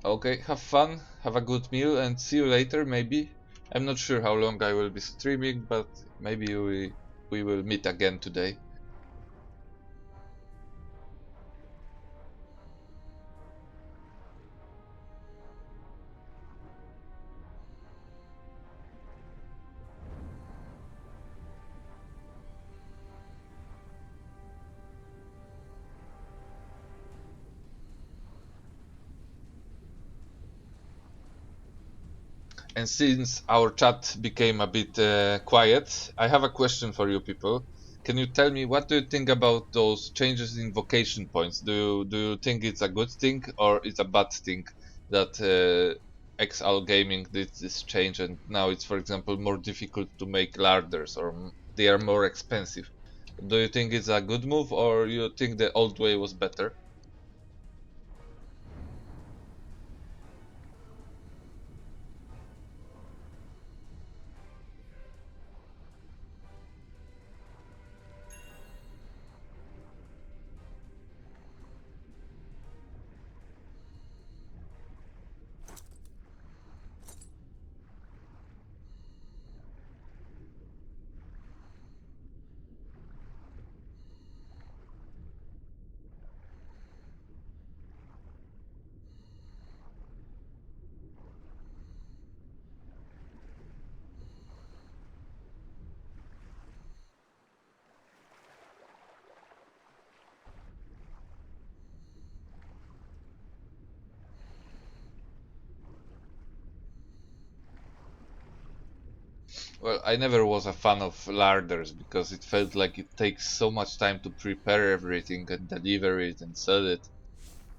Okay, have fun, have a good meal, and see you later, maybe. I'm not sure how long I will be streaming, but maybe we will meet again today. And since our chat became a bit quiet, I have a question for you people. Can you tell me what do you think about those changes in vocation points? Do you think it's a good thing or it's a bad thing that XL Gaming did this change and now it's, for example, more difficult to make larders or they are more expensive? Do you think it's a good move, or you think the old way was better? Well, I never was a fan of larders because it felt like it takes so much time to prepare everything and deliver it and sell it.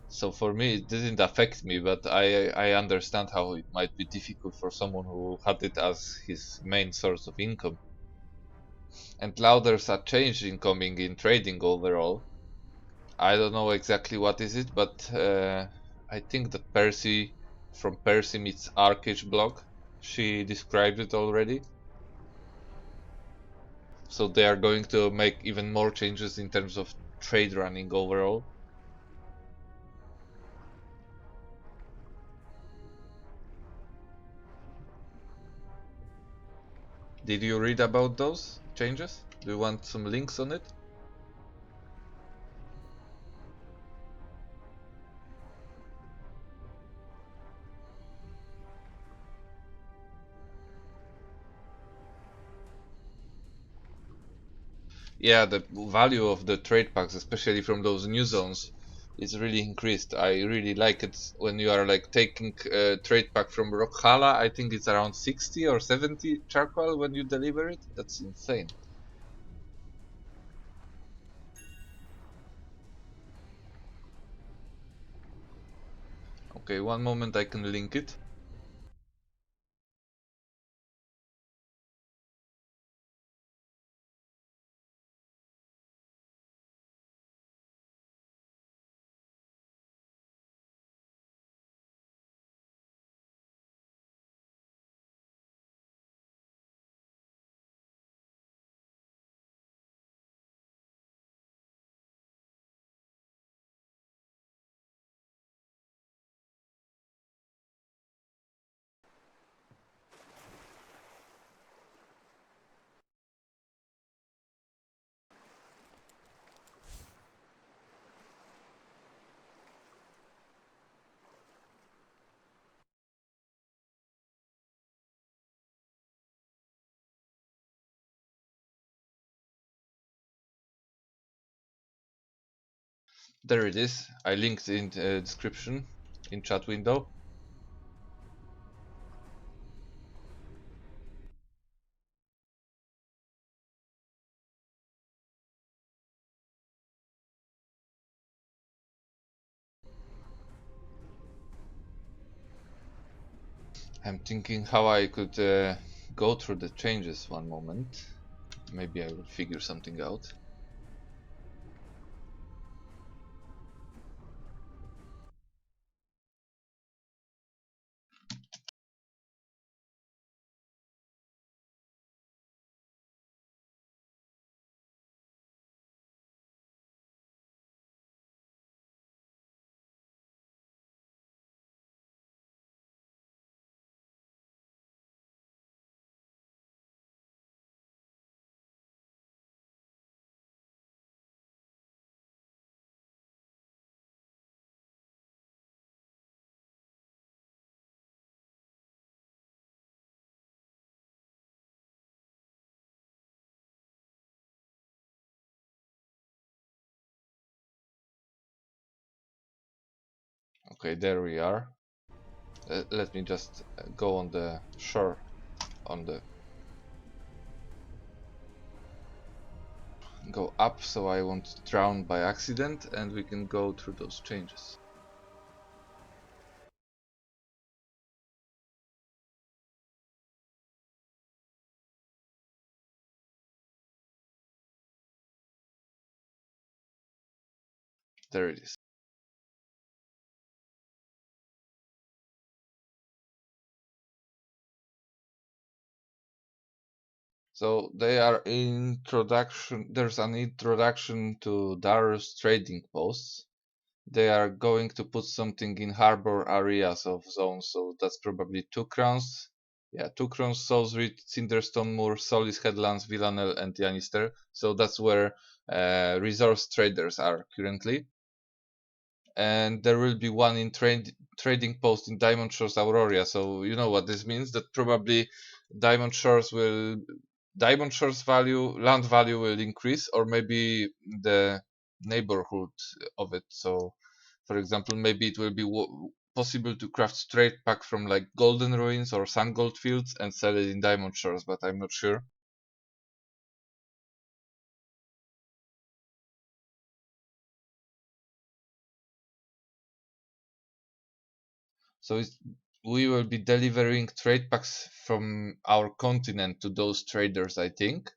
So for me, it didn't affect me, but I understand how it might be difficult for someone who had it as his main source of income. And lauders are changed incoming in trading overall. I don't know exactly what is it, but I think that Percy from Percy meets ArcheAge blog, she described it already. So they are going to make even more changes in terms of trade running overall. Did you read about those changes? Do you want some links on it? Yeah, the value of the trade packs, especially from those new zones, is really increased. I really like it when you are like taking a trade pack from Rockhala. I think it's around 60 or 70 charcoal when you deliver it. That's insane. Okay, one moment, I can link it. There it is. I linked in the description in chat window. I'm thinking how I could go through the changes. One moment. Maybe I will figure something out. Okay, there we are. Let me just go on the shore, on the go up so I won't drown by accident, and we can go through those changes. There it is. So they are introduction. There's an introduction to Darius trading posts. They are going to put something in harbor areas of zones, so that's probably 2 crowns. Yeah, 2 crowns, Souls Reed, Cinderstone Moor, Solis Headlands, Villanelle, and Yannister. So that's where resource traders are currently. And there will be one in trading post in Diamond Shores Aurora. So you know what this means? That probably Diamond Shores will Diamond Shores value, land value will increase, or maybe the neighborhood of it. So, for example, maybe it will be possible to craft trade pack from like Golden Ruins or Sun Gold Fields and sell it in Diamond Shores, but I'm not sure. So we will be delivering trade packs from our continent to those traders, I think.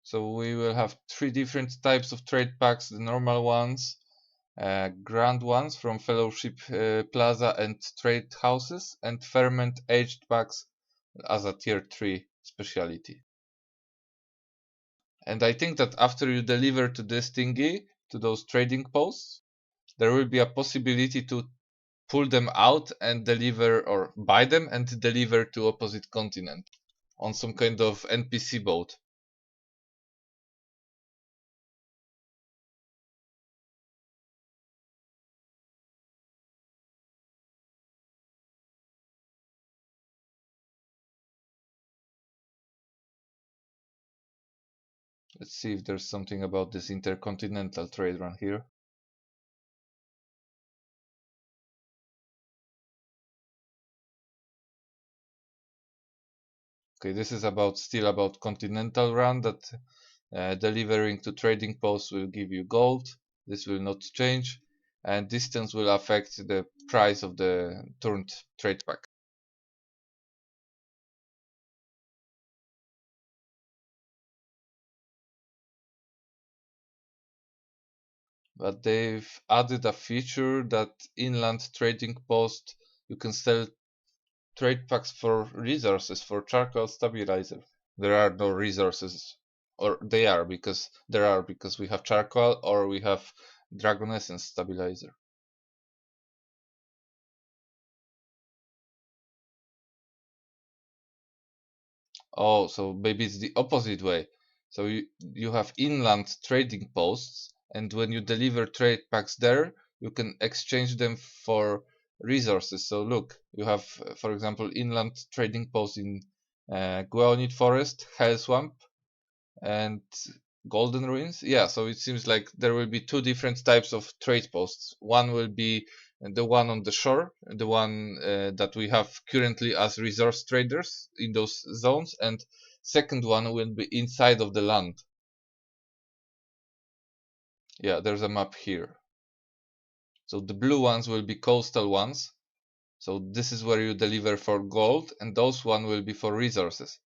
So we will have 3 different types of trade packs: the normal ones, grand ones from Fellowship Plaza and trade houses, and ferment aged packs as a tier 3 specialty. And I think that after you deliver to this thingy, to those trading posts, there will be a possibility to pull them out and deliver, or buy them and deliver to opposite continent on some kind of NPC boat. Let's see if there's something about this intercontinental trade run here. Okay, this is still about continental run, that delivering to trading posts will give you gold. This will not change, and distance will affect the price of the turned trade pack. But they've added a feature that inland trading post you can sell trade packs for resources for charcoal stabilizer. There are no resources, or they are because there are because we have charcoal or we have dragon essence stabilizer. Oh, so maybe it's the opposite way. So you have inland trading posts, and when you deliver trade packs there, you can exchange them for resources. So look, you have, for example, inland trading post in Guaonit Forest, Hell Swamp, and Golden Ruins. Yeah, so it seems like there will be 2 different types of trade posts. One will be the one on the shore, the one that we have currently as resource traders in those zones, and second one will be inside of the land. Yeah, there's a map here. So the blue ones will be coastal ones. So this is where you deliver for gold, and those one will be for resources.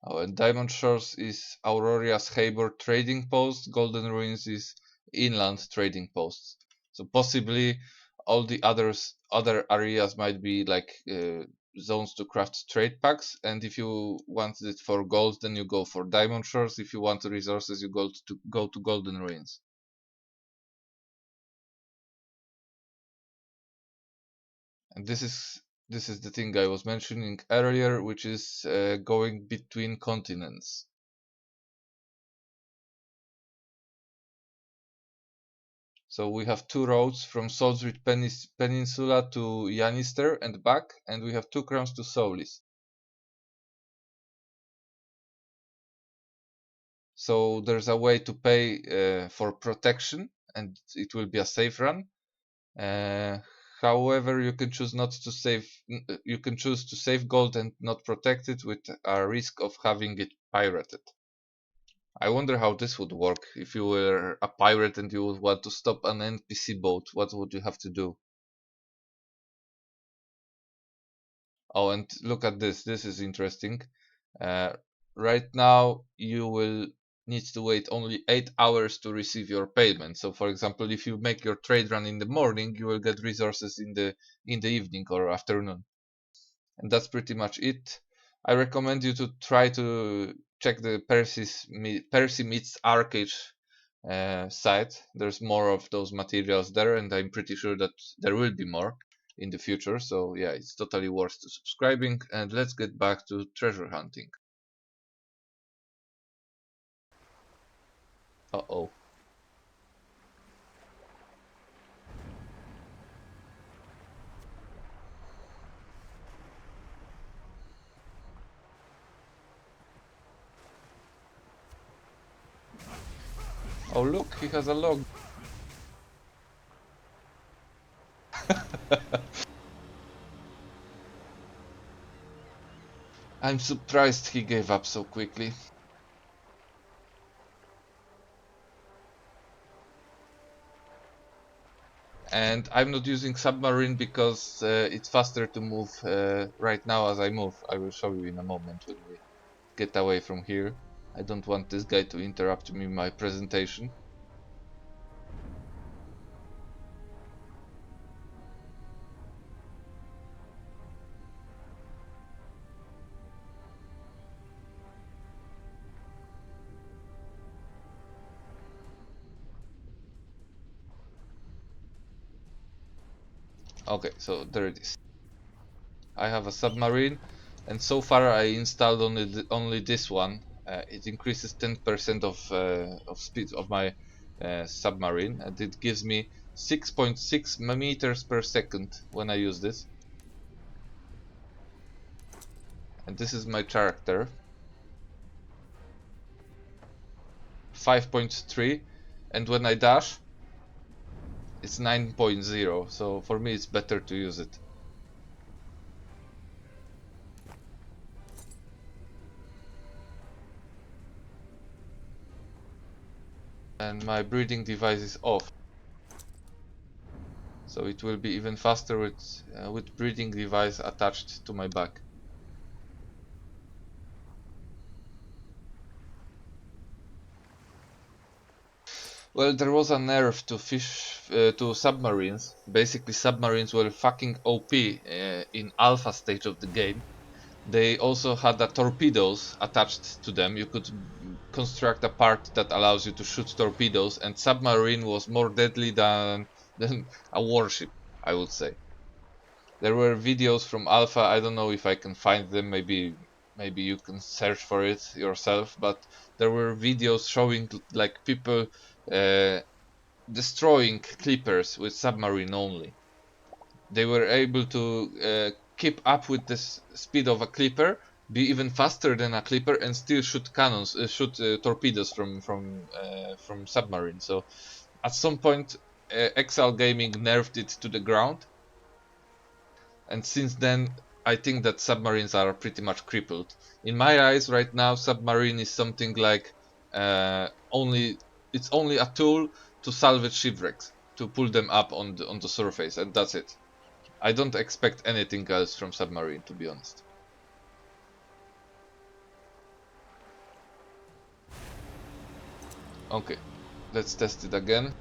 Oh, and Diamond Shores is Aurora's Habor trading post. Golden Ruins is inland trading posts. So possibly all the other areas might be like zones to craft trade packs. And if you want it for gold, then you go for Diamond Shores. If you want resources, you go to Golden Ruins. And this is the thing I was mentioning earlier, which is going between continents. So we have two roads from Salisbury Peninsula to Yanister and back, and we have 2 crowns to Soulis. So there's a way to pay for protection, and it will be a safe run. However, you can choose not to save. You can choose to save gold and not protect it, with a risk of having it pirated. I wonder how this would work if you were a pirate and you would want to stop an NPC boat. What would you have to do? Oh, and look at this. This is interesting. Uh, right now, you will need to wait only 8 hours to receive your payment. So, for example, if you make your trade run in the morning, you will get resources in the evening or afternoon. And that's pretty much it. I recommend you to try to check the Percy meets ArcheAge site. There's more of those materials there, and I'm pretty sure that there will be more in the future. So yeah, it's totally worth subscribing. And let's get back to treasure hunting. Uh-oh. Oh look, he has a log. I'm surprised he gave up so quickly. And I'm not using submarine because it's faster to move right now as I move. I will show you in a moment when we get away from here. I don't want this guy to interrupt me in my presentation. Okay, so there it is. I have a submarine, and so far I installed only this one. It increases 10% of speed of my submarine, and it gives me 6.6 meters per second when I use this. And this is my character. 5.3, and when I dash, it's 9.0. So for me, it's better to use it. And my breeding device is off, so it will be even faster with breeding device attached to my back. Well, there was a nerf to to submarines. Basically, submarines were fucking OP in alpha stage of the game. They also had torpedoes attached to them. You could construct a part that allows you to shoot torpedoes, and submarine was more deadly than a warship, I would say. There were videos from alpha. I don't know if I can find them. Maybe you can search for it yourself. But there were videos showing like people destroying clippers with submarine only. They were able to keep up with the speed of a clipper, be even faster than a clipper, and still shoot cannons, shoot torpedoes from submarine. So at some point, Exal Gaming nerfed it to the ground, and since then, I think that submarines are pretty much crippled. In my eyes, right now, submarine is something like only it's only a tool to salvage shipwrecks, to pull them up on the surface, and that's it. I don't expect anything else from submarine, to be honest. Okay, let's test it again.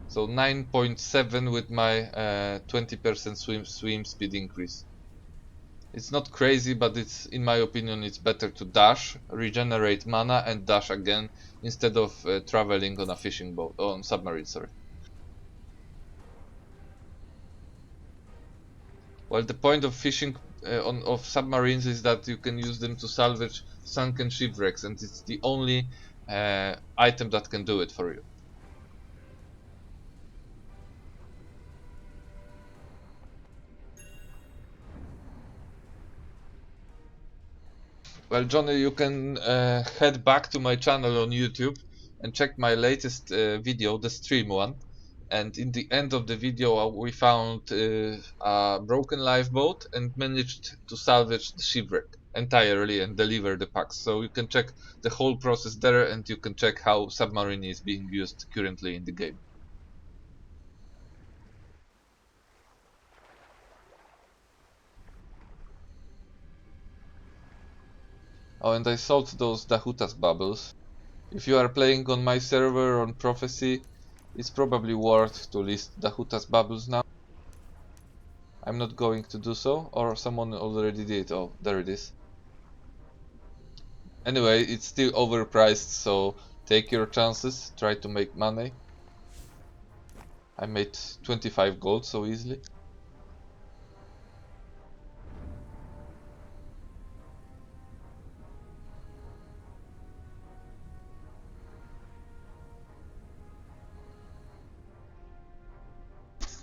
So 9.7 with my 20% swim speed increase. It's not crazy, but it's, in my opinion, it's better to dash, regenerate mana, and dash again instead of traveling on a fishing boat, or on submarine, sorry. Well, the point of fishing of submarines is that you can use them to salvage sunken shipwrecks, and it's the only item that can do it for you. Well, Johnny, you can head back to my channel on YouTube and check my latest video, the stream one. And in the end of the video, we found a broken lifeboat and managed to salvage the shipwreck entirely and deliver the packs. So you can check the whole process there, and you can check how submarine is being used currently in the game. Oh, and I sold those Dahutas bubbles. If you are playing on my server on Prophecy, it's probably worth to list Dahutas bubbles now. I'm not going to do so, or someone already did. Oh, there it is. Anyway, it's still overpriced, so take your chances, try to make money. I made 25 gold so easily.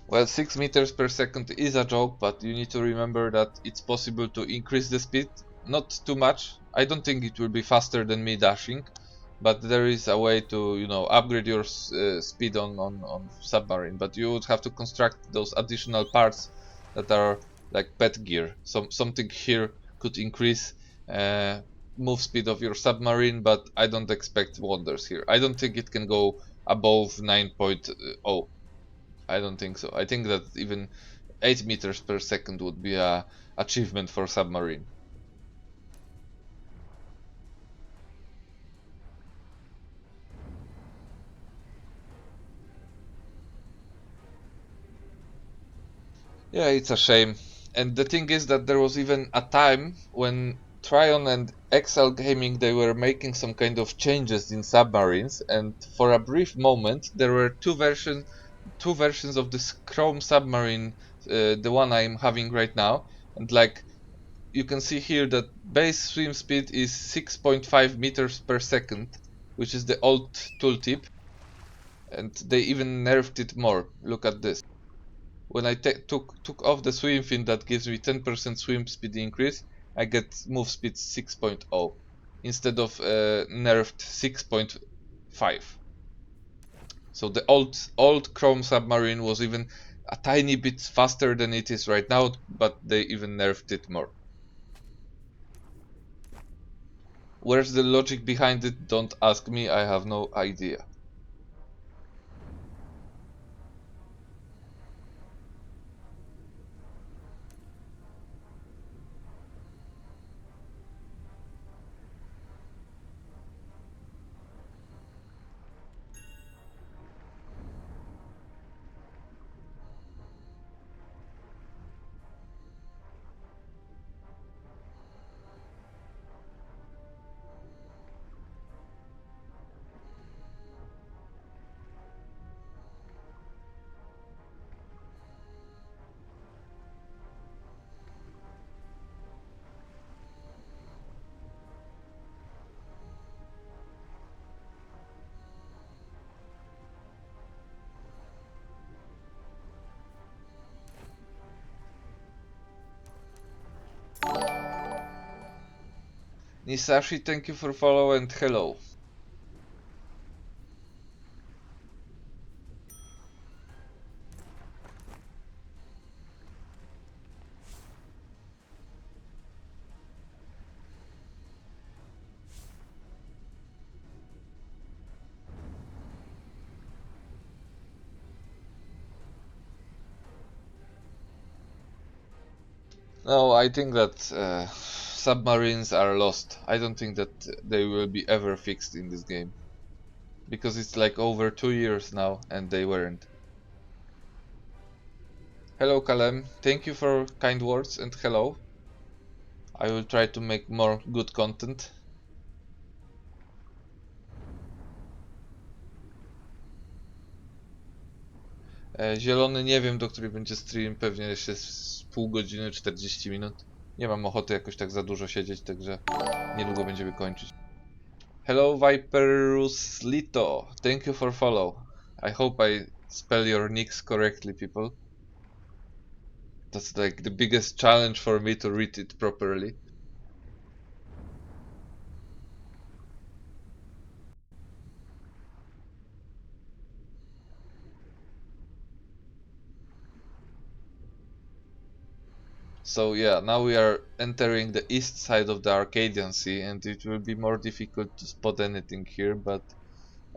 Well, 6 meters per second is a joke, but you need to remember that it's possible to increase the speed. Not too much. I don't think it will be faster than me dashing, but there is a way to, you know, upgrade your speed on submarine. But you would have to construct those additional parts that are like pet gear. Something here could increase move speed of your submarine, but I don't expect wonders here. I don't think it can go above 9.0. I don't think so. I think that even 8 meters per second would be a achievement for submarine. Yeah, it's a shame. And the thing is that there was even a time when Tryon and Excel Gaming, they were making some kind of changes in submarines, and for a brief moment there were two versions of this Chrome submarine, the one I'm having right now, and like you can see here that base swim speed is 6.5 meters per second, which is the old tooltip, and they even nerfed it more. Look at this. When I took off the swim fin that gives me 10% swim speed increase, I get move speed 6.0 instead of nerfed 6.5. So the old Chrome submarine was even a tiny bit faster than it is right now, but they even nerfed it more. Where's the logic behind it? Don't ask me, I have no idea. Nisashi, thank you for follow and hello. No, I think that submarines are lost. I don't think that they will be ever fixed in this game. Because it's like over 2 years now and they weren't. Hello Kalem, thank you for kind words and hello. I will try to make more good content. Zielony nie wiem, do której będzie stream, pewnie jeszcze z pół godziny, 40 minut. Nie mam ochoty jakoś tak za dużo siedzieć, także niedługo będziemy kończyć. Hello Viperus Lito, thank you for follow. I hope I spell your nicks correctly, people. That's like the biggest challenge for me to read it properly. So yeah, now we are entering the east side of the Arcadian Sea, and it will be more difficult to spot anything here, but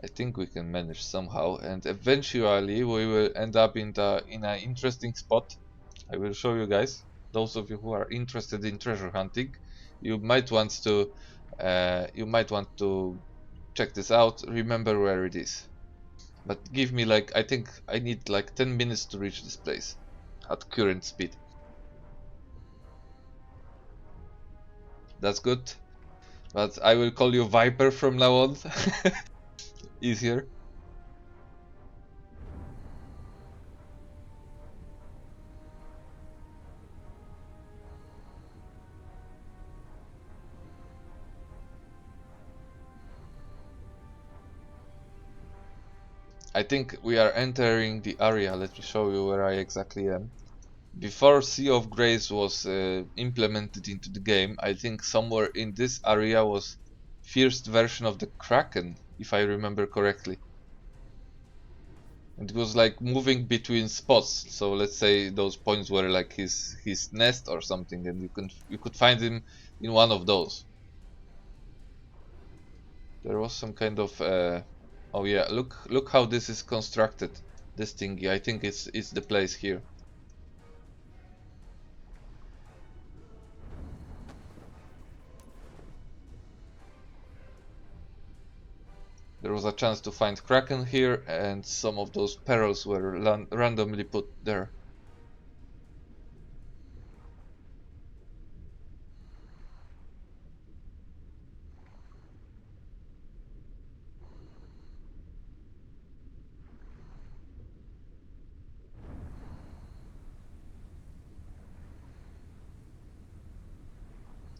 I think we can manage somehow, and eventually we will end up in an interesting spot. I will show you guys. Those of you who are interested in treasure hunting, you might want to check this out. Remember where it is. But give me like, I think I need like 10 minutes to reach this place at current speed. That's good. But I will call you Viper from now on. Easier. I think we are entering the area. Let me show you where I exactly am. Before Sea of Grace was implemented into the game, I think somewhere in this area was first version of the Kraken, if I remember correctly. And it was like moving between spots. So let's say those points were like his nest or something, and you could find him in one of those. There was some kind of oh yeah, look how this is constructed. This thingy, I think it's the place here. There was a chance to find Kraken here, and some of those perils were randomly put there.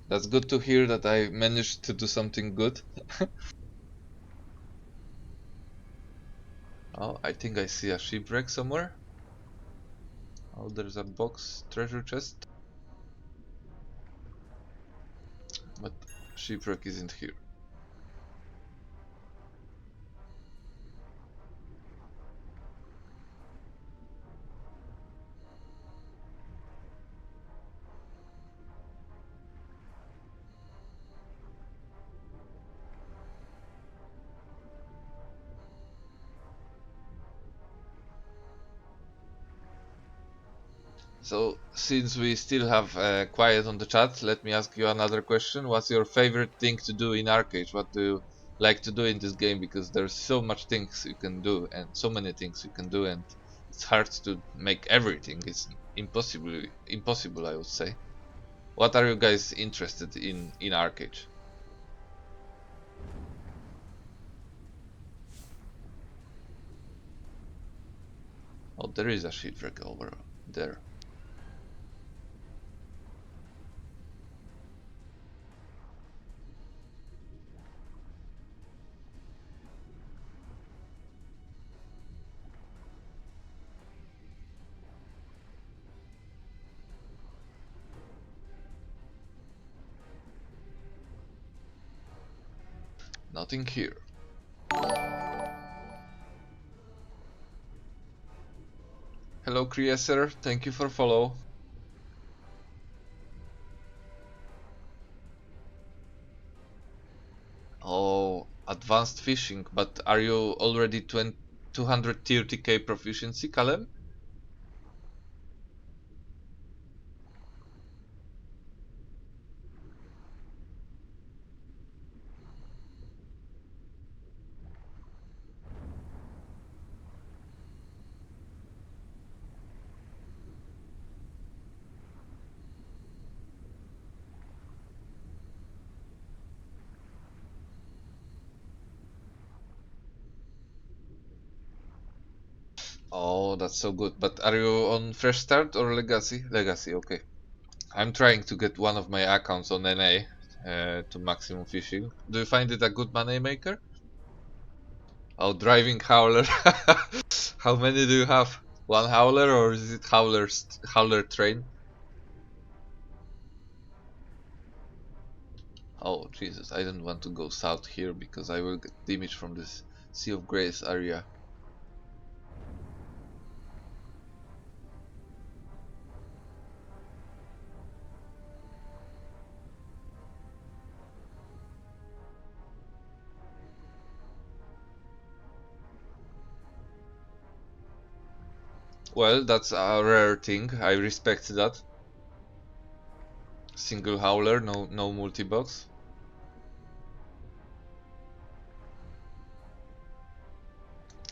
That's good to hear that I managed to do something good. Oh, I think I see a shipwreck somewhere. Oh, there's a box treasure chest. But shipwreck isn't here. So, since we still have quiet on the chat, let me ask you another question. What's your favorite thing to do in ArcheAge? What do you like to do in this game? Because there's so much things you can do, and so many things you can do, and it's hard to make everything. It's impossible, I would say. What are you guys interested in ArcheAge? Oh, there is a shipwreck over there. Nothing here. Hello, Creaser. Thank you for follow. Oh, advanced fishing. But are you already 230k proficiency, Caleb? Oh, that's so good. But are you on fresh start or legacy? Legacy, okay. I'm trying to get one of my accounts on NA. to maximum fishing. Do you find it a good money maker? Oh, driving howler. How many do you have? One howler, or is it howler train? Oh Jesus, I don't want to go south here because I will get damage from this Sea of Grace area. Well, that's a rare thing. I respect that. Single howler, no multi-box.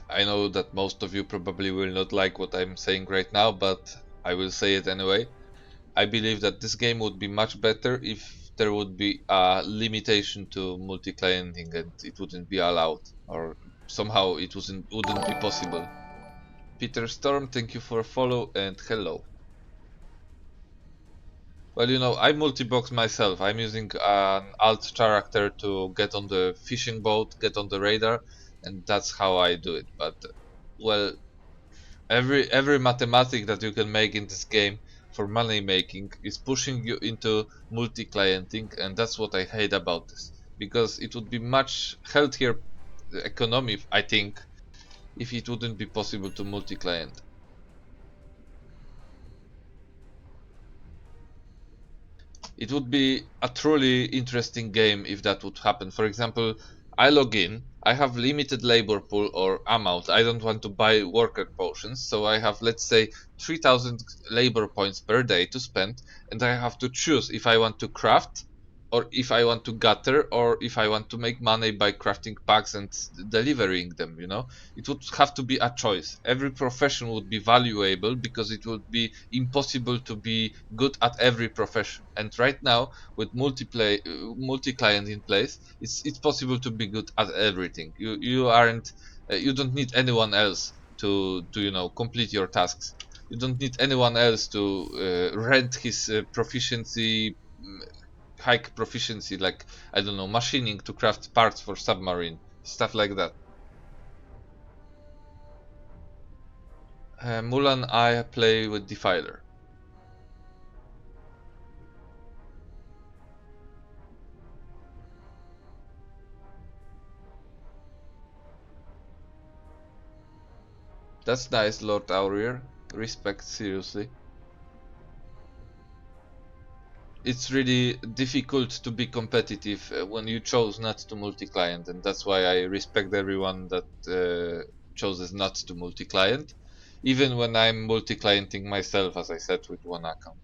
I know that most of you probably will not like what I'm saying right now, but I will say it anyway. I believe that this game would be much better if there would be a limitation to multi-clienting and it wouldn't be allowed, or somehow it wouldn't be possible. Peter Storm, thank you for a follow and hello. Well, I multi-box myself. I'm using an alt character to get on the fishing boat, get on the radar, and that's how I do it. But well, every mathematic that you can make in this game for money making is pushing you into multi-clienting, and that's what I hate about this. Because it would be much healthier economy, I think, if it wouldn't be possible to multi-client. It would be a truly interesting game if that would happen. For example, I log in, I have limited labor pool or amount. I don't want to buy worker potions, so I have, let's say, 3000 labor points per day to spend, and I have to choose if I want to craft, or if I want to gather, or if I want to make money by crafting packs and delivering them. It would have to be a choice. Every profession would be valuable because it would be impossible to be good at every profession. And right now, with multi-client in place, it's possible to be good at everything. You don't need anyone else to complete your tasks. You don't need anyone else to rent his proficiency, high proficiency, like, I don't know, machining to craft parts for submarine, stuff like that. Mulan, I play with Defiler. That's nice, Lord Aurier. Respect, seriously. It's really difficult to be competitive when you chose not to multi-client, and that's why I respect everyone that chooses not to multi-client, even when I'm multi-clienting myself, as I said, with one account.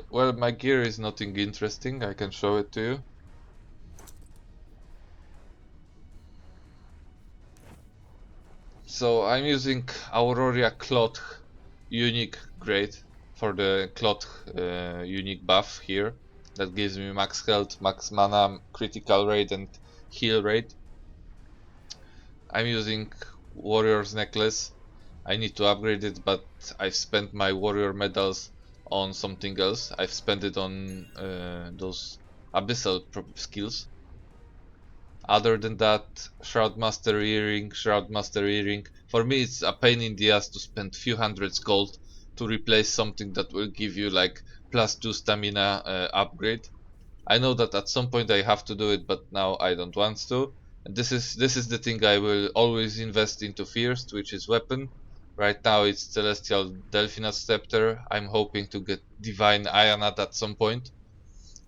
Well, my gear is nothing interesting. I can show it to you. So I'm using Aurora Cloth unique grade for the Cloth unique buff here. That gives me max health, max mana, critical rate, and heal rate. I'm using Warrior's Necklace. I need to upgrade it, but I've spent my Warrior medals on something else. I've spent it on those Abyssal skills. Other than that, Shroudmaster Earring. For me, it's a pain in the ass to spend few hundreds gold to replace something that will give you like +2 stamina upgrade. I know that at some point I have to do it, but now I don't want to. And this is the thing I will always invest into first, which is weapon. Right now it's Celestial Delphina's Scepter. I'm hoping to get Divine Ionat at some point,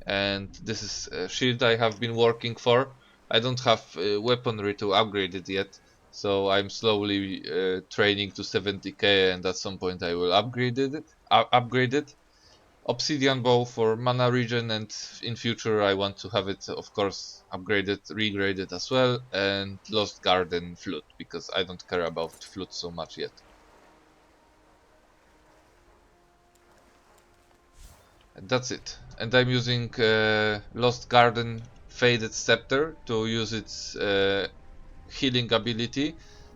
and this is a shield I have been working for. I don't have weaponry to upgrade it yet, so I'm slowly training to 70k, and at some point I will upgrade it. Obsidian bow for mana regen, and in future I want to have it, of course, upgraded, regraded as well, and Lost Garden flute, because I don't care about flute so much yet. And that's it. And I'm using Lost Garden Faded Scepter to use its healing ability.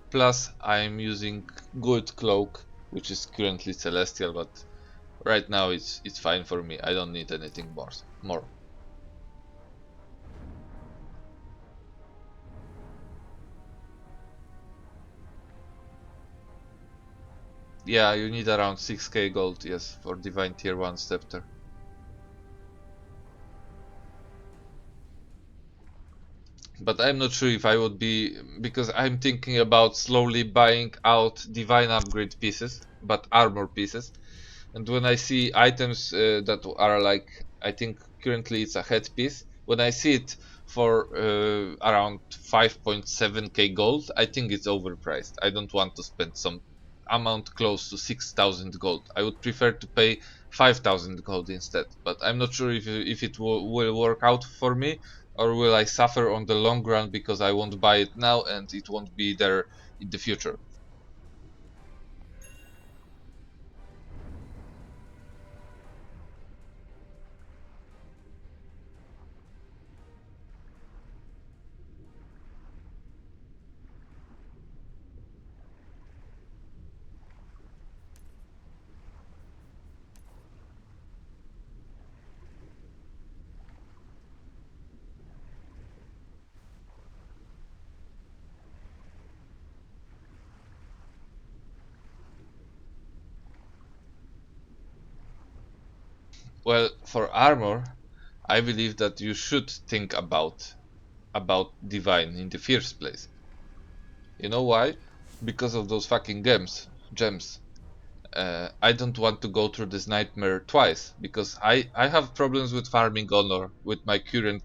Plus I'm using Good Cloak, which is currently Celestial, but right now it's fine for me. I don't need anything more. Yeah, you need around 6k gold, yes, for Divine Tier 1 Scepter. But I'm not sure if I would be, because I'm thinking about slowly buying out Divine Upgrade pieces, but armor pieces. And when I see items that are like, I think currently it's a headpiece, when I see it for around 5.7k gold, I think it's overpriced. I don't want to spend some amount close to 6,000 gold. I would prefer to pay 5,000 gold instead. But I'm not sure if it will work out for me, or will I suffer on the long run because I won't buy it now and it won't be there in the future. Well, for armor, I believe that you should think about divine in the first place. You know why? Because of those fucking gems. I don't want to go through this nightmare twice because I have problems with farming honor with my current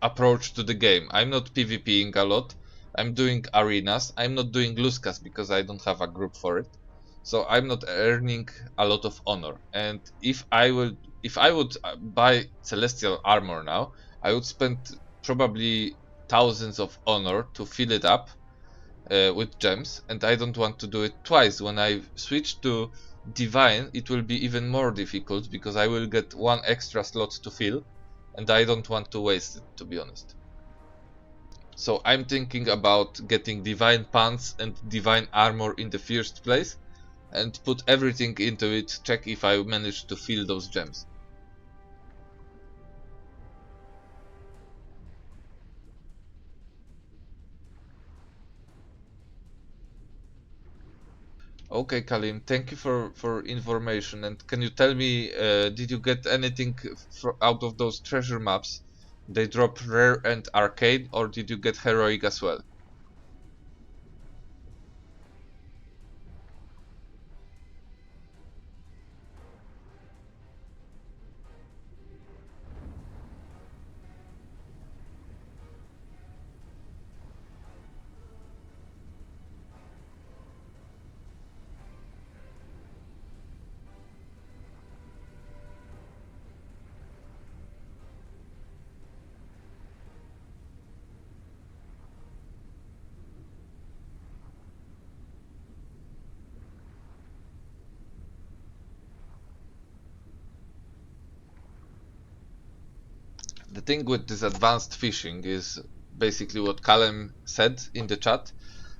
approach to the game. I'm not PvPing a lot. I'm doing arenas. I'm not doing Luskas because I don't have a group for it. So I'm not earning a lot of honor. And if I would buy celestial armor now, I would spend probably thousands of honor to fill it up with gems, and I don't want to do it twice. When I switch to divine, it will be even more difficult because I will get one extra slot to fill, and I don't want to waste it, to be honest. So I'm thinking about getting divine pants and divine armor in the first place, and put everything into it, check if I manage to fill those gems. Okay, Kalim, thank you for information. And can you tell me, did you get anything out of those treasure maps? They drop rare and arcade, or did you get heroic as well? The thing with this advanced fishing is basically what Callum said in the chat,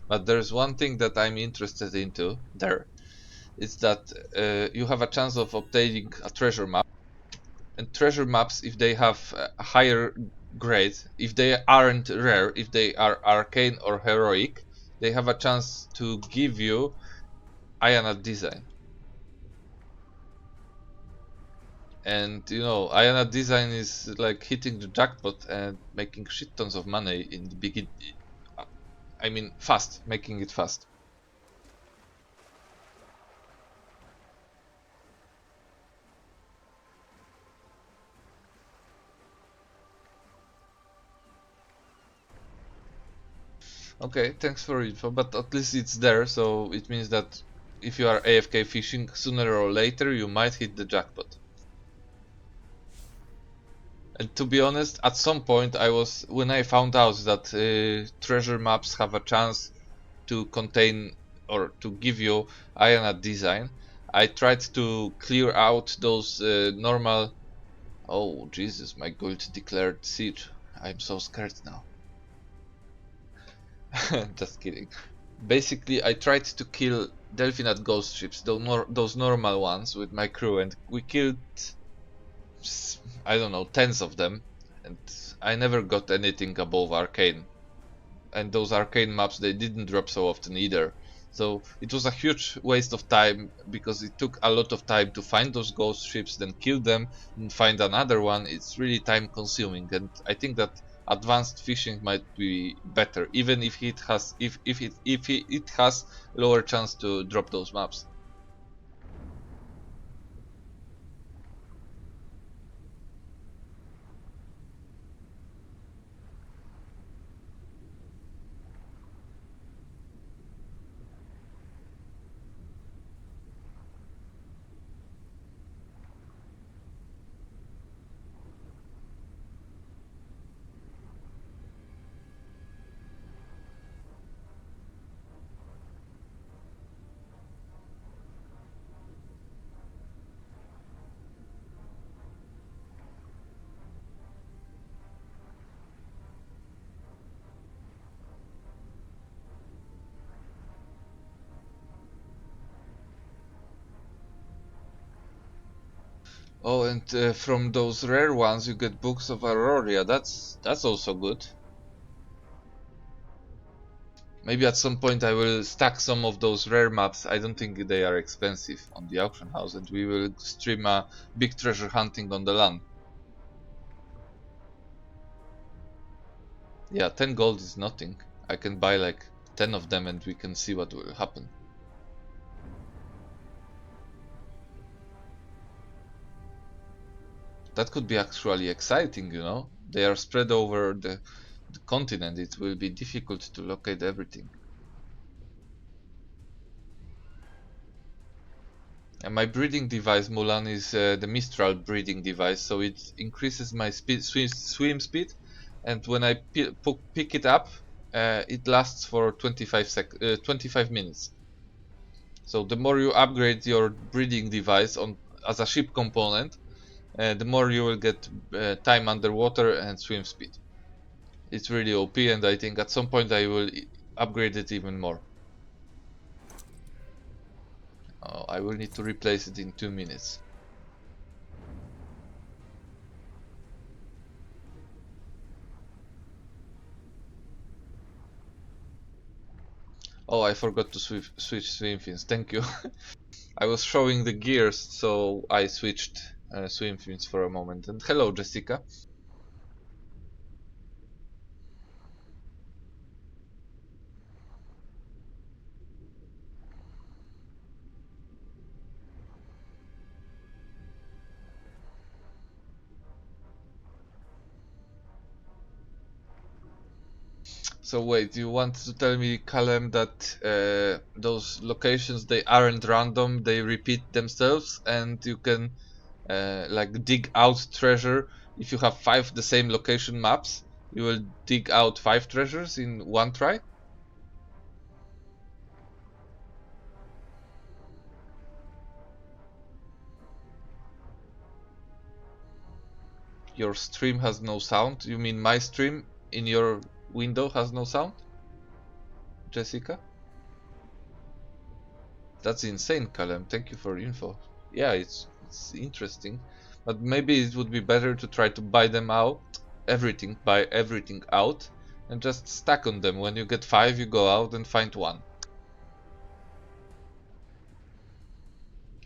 but there's one thing that I'm interested into there. It's that you have a chance of obtaining a treasure map, and treasure maps, if they have a higher grade, if they aren't rare, if they are arcane or heroic, they have a chance to give you Iana design. And you know, Iana design is like hitting the jackpot and making shit tons of money in the begin. I mean, fast, making it fast. Okay, thanks for info, but at least it's there, so it means that if you are AFK fishing, sooner or later you might hit the jackpot. And to be honest, at some point when I found out that treasure maps have a chance to contain or to give you Iona design, I tried to clear out those normal. Oh Jesus, my gold declared siege. I'm so scared now. Just kidding. Basically, I tried to kill Delphinat ghost ships, those normal ones with my crew, and we killed, I don't know, tens of them, and I never got anything above arcane. And those arcane maps, they didn't drop so often either. So it was a huge waste of time because it took a lot of time to find those ghost ships, then kill them and find another one. It's really time consuming, and I think that advanced fishing might be better, even if it has it has lower chance to drop those maps. Oh, and from those rare ones you get books of Auroria. That's also good. Maybe at some point I will stack some of those rare maps. I don't think they are expensive on the auction house, and we will stream a big treasure hunting on the land. Yeah, 10 gold is nothing. I can buy like 10 of them and we can see what will happen. That could be actually exciting, you know? They are spread over the continent. It will be difficult to locate everything. And my breeding device, Mulan, is the Mistral breeding device, so it increases my swim speed, and when I pick it up, it lasts for 25 minutes. So the more you upgrade your breeding device on as a ship component, the more you will get time underwater and swim speed. It's really OP, and I think at some point I will upgrade it even more. Oh, I will need to replace it in 2 minutes. Oh, I forgot to switch swim fins. Thank you. I was showing the gears, so I switched swim fins for a moment. And hello, Jessica. So wait, you want to tell me, Callum, that those locations, they aren't random, they repeat themselves, and you can like dig out treasure. If you have 5 the same location maps, you will dig out 5 treasures in one try? Your stream has no sound? You mean my stream in your window has no sound, Jessica? That's insane, Callum. Thank you for info. Yeah, it's interesting, but maybe it would be better to try to buy them out, buy everything out, and just stack on them. When you get 5, you go out and find one.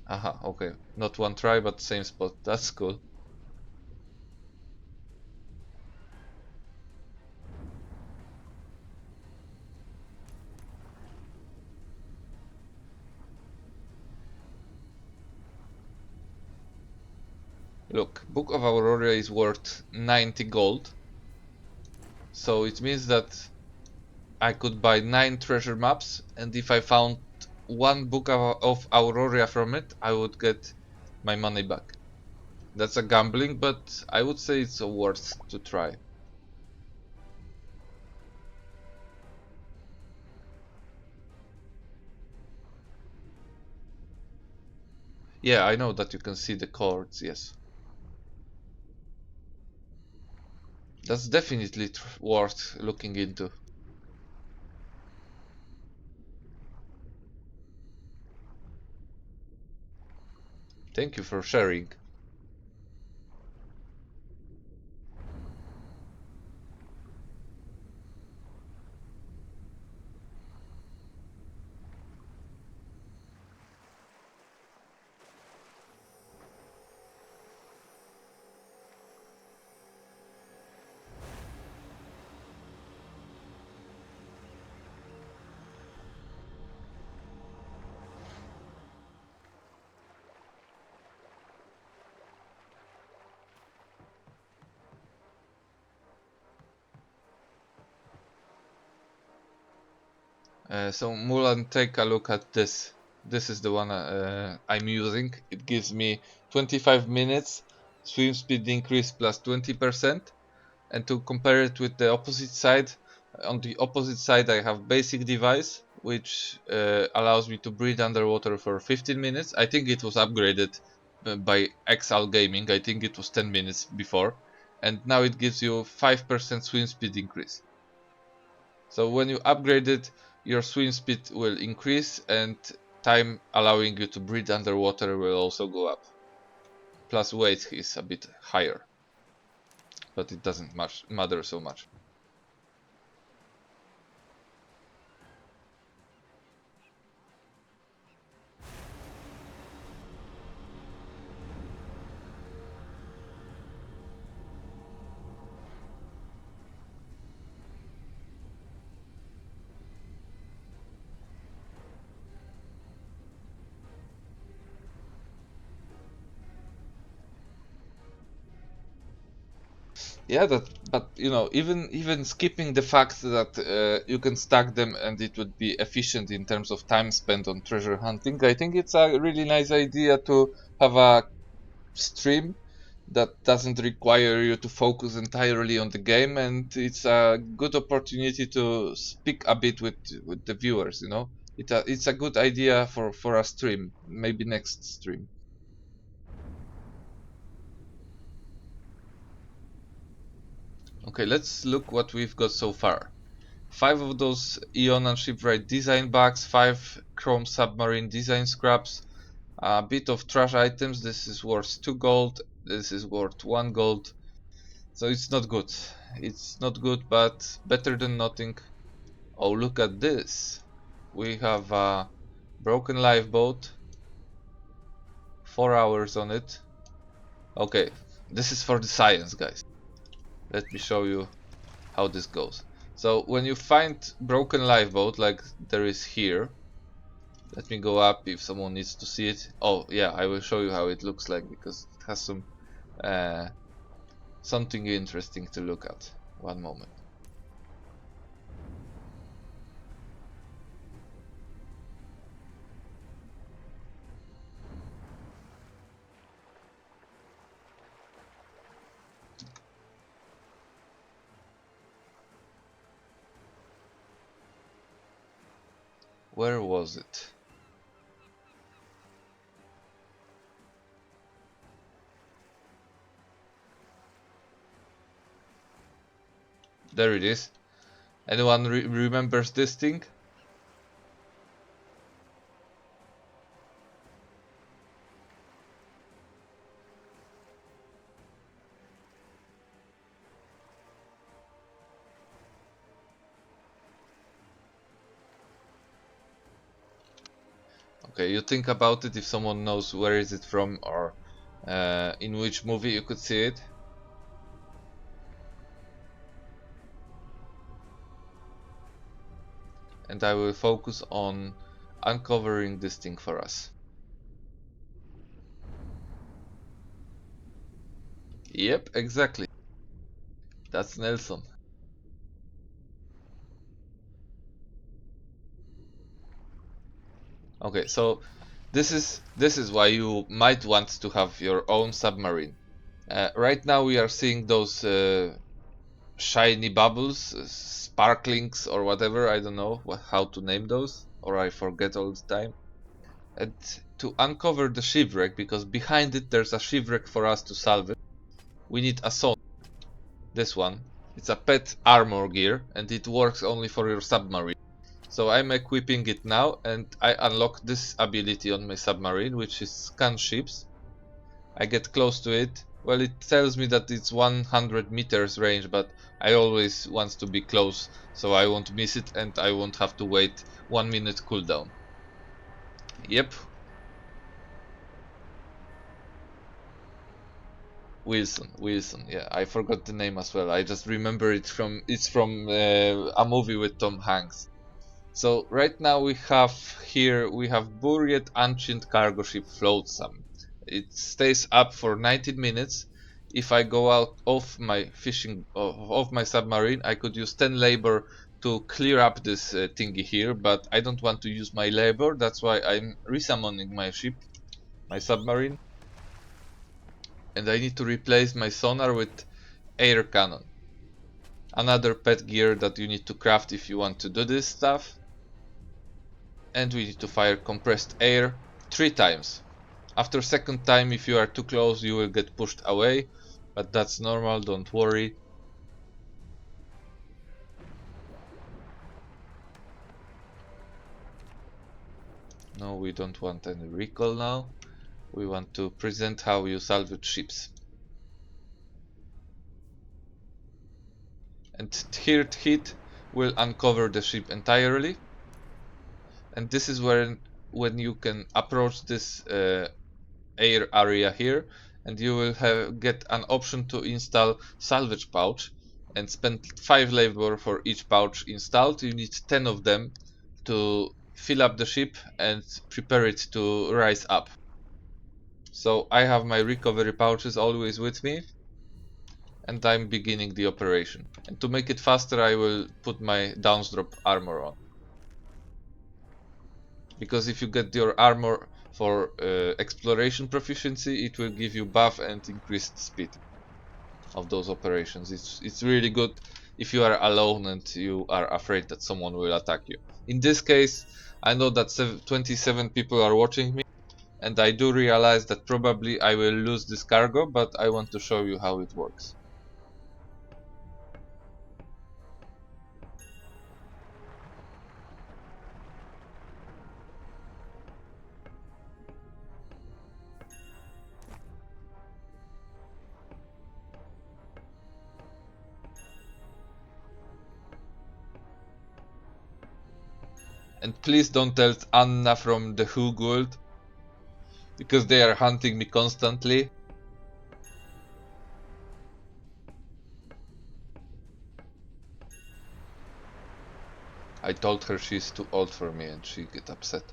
Aha, okay. Not one try, but same spot. That's cool. Look, Book of Aurora is worth 90 gold, so it means that I could buy 9 treasure maps, and if I found one Book of Aurora from it, I would get my money back. That's a gambling, but I would say it's worth to try. Yeah, I know that you can see the chords, yes. That's definitely worth looking into. Thank you for sharing. So Mulan, take a look at this. This is the one I'm using. It gives me 25 minutes swim speed increase plus 20%. And to compare it with the opposite side, on the opposite side I have basic device, which allows me to breathe underwater for 15 minutes. I think it was upgraded by XL Gaming. I think it was 10 minutes before. And now it gives you 5% swim speed increase. So when you upgrade it, your swim speed will increase and time allowing you to breathe underwater will also go up. Plus weight is a bit higher, but it doesn't matter so much. Yeah, but you know, even skipping the fact that you can stack them and it would be efficient in terms of time spent on treasure hunting, I think it's a really nice idea to have a stream that doesn't require you to focus entirely on the game, and it's a good opportunity to speak a bit with the viewers. You know, it's a good idea for a stream, maybe next stream. Okay, let's look what we've got so far. 5 of those Eon and Shipwright design bags, 5 Chrome Submarine design scraps, a bit of trash items. This is worth 2 gold, this is worth 1 gold. So it's not good. It's not good, but better than nothing. Oh, look at this. We have a broken lifeboat. 4 hours on it. Okay, this is for the science, guys. Let me show you how this goes. So when you find broken lifeboat like there is here, let me go up if someone needs to see it. Oh yeah, I will show you how it looks like because it has some something interesting to look at. One moment. Where was it? There it is. Anyone remembers this thing? Okay, you think about it if someone knows where is it from or in which movie you could see it. And I will focus on uncovering this thing for us. Yep, exactly. That's Nelson. Okay, so this is why you might want to have your own submarine. Right now we are seeing those shiny bubbles, sparklings or whatever. I don't know how to name those, or I forget all the time. And to uncover the shipwreck, because behind it there's a shipwreck for us to salvage, we need a sonar. This one. It's a pet armor gear and it works only for your submarine. So I'm equipping it now and I unlock this ability on my submarine, which is scan ships. I get close to it. Well, it tells me that it's 100 meters range, but I always want to be close, so I won't miss it and I won't have to wait 1 minute cooldown. Yep. Wilson, yeah, I forgot the name as well. I just remember it's from a movie with Tom Hanks. So right now we have buried ancient cargo ship Flotsam. It stays up for 19 minutes. If I go out of my of my submarine, I could use 10 labor to clear up this thingy here, but I don't want to use my labor. That's why I'm resummoning my ship, my submarine, and I need to replace my sonar with air cannon. Another pet gear that you need to craft if you want to do this stuff. And we need to fire compressed air 3 times. After second time, if you are too close, you will get pushed away, but that's normal, don't worry. No, we don't want any recall now. We want to present how you salvage ships. And third hit will uncover the ship entirely. And this is when you can approach this air area here, and you will get an option to install salvage pouch and spend 5 labor for each pouch installed. You need 10 of them to fill up the ship and prepare it to rise up. So I have my recovery pouches always with me, and I'm beginning the operation. And to make it faster, I will put my downsdrop armor on. Because if you get your armor for exploration proficiency, it will give you buff and increased speed of those operations. It's really good if you are alone and you are afraid that someone will attack you. In this case, I know that 27 people are watching me, and I do realize that probably I will lose this cargo, but I want to show you how it works. And please don't tell Anna from the Who Guild, because they are hunting me constantly. I told her she's too old for me and she get upset.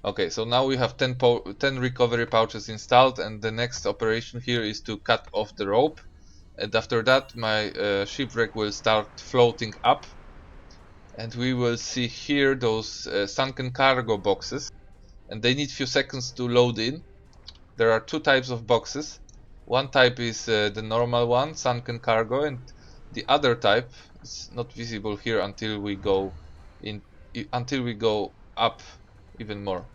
Okay, so now we have 10 recovery pouches installed, and the next operation here is to cut off the rope. And after that my shipwreck will start floating up. And we will see here those sunken cargo boxes. And they need few seconds to load in. There are 2 types of boxes. One type is the normal one, sunken cargo, and the other type is not visible here until we go up even more.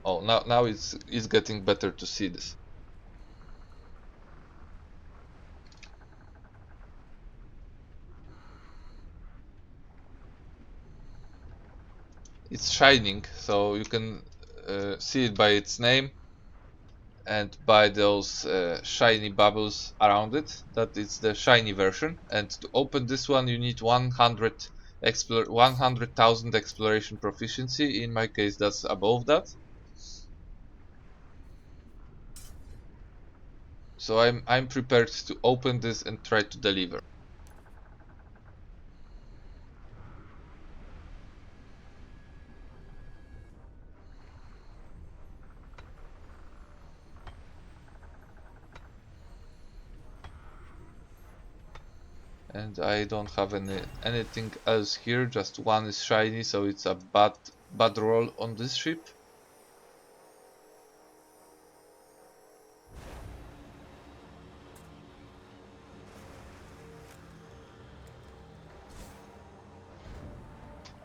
Oh, now it's getting better to see this. It's shining, so you can see it by its name and by those shiny bubbles around it, that it's the shiny version. And to open this one you need 100,000 exploration proficiency. In my case that's above that. So I'm prepared to open this and try to deliver. And I don't have anything else here, just one is shiny, so it's a bad roll on this ship.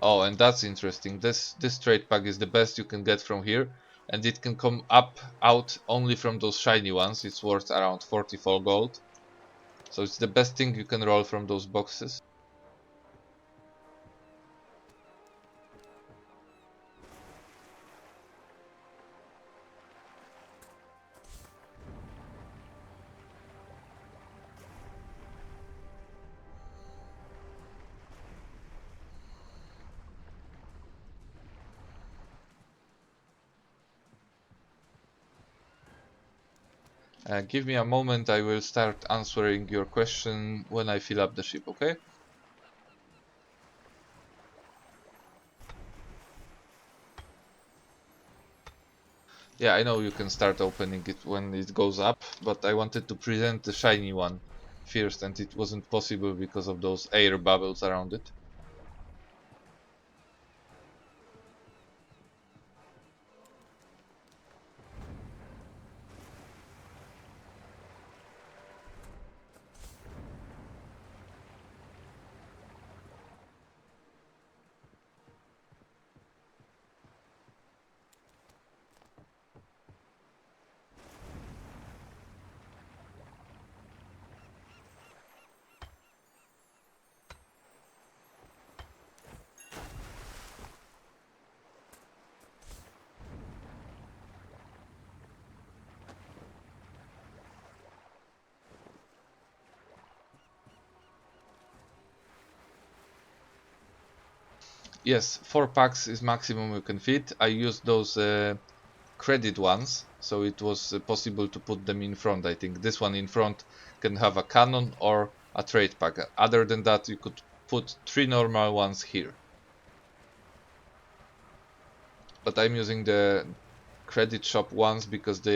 Oh, and that's interesting. This trade pack is the best you can get from here, and it can come out only from those shiny ones. It's worth around 44 gold. So it's the best thing you can roll from those boxes. Give me a moment, I will start answering your question when I fill up the ship, okay? Yeah, I know you can start opening it when it goes up, but I wanted to present the shiny one first, and it wasn't possible because of those air bubbles around it. Yes, 4 packs is maximum you can fit. I used those credit ones, so it was possible to put them in front. I think this one in front can have a cannon or a trade pack. Other than that, you could put 3 normal ones here. But I'm using the credit shop ones because they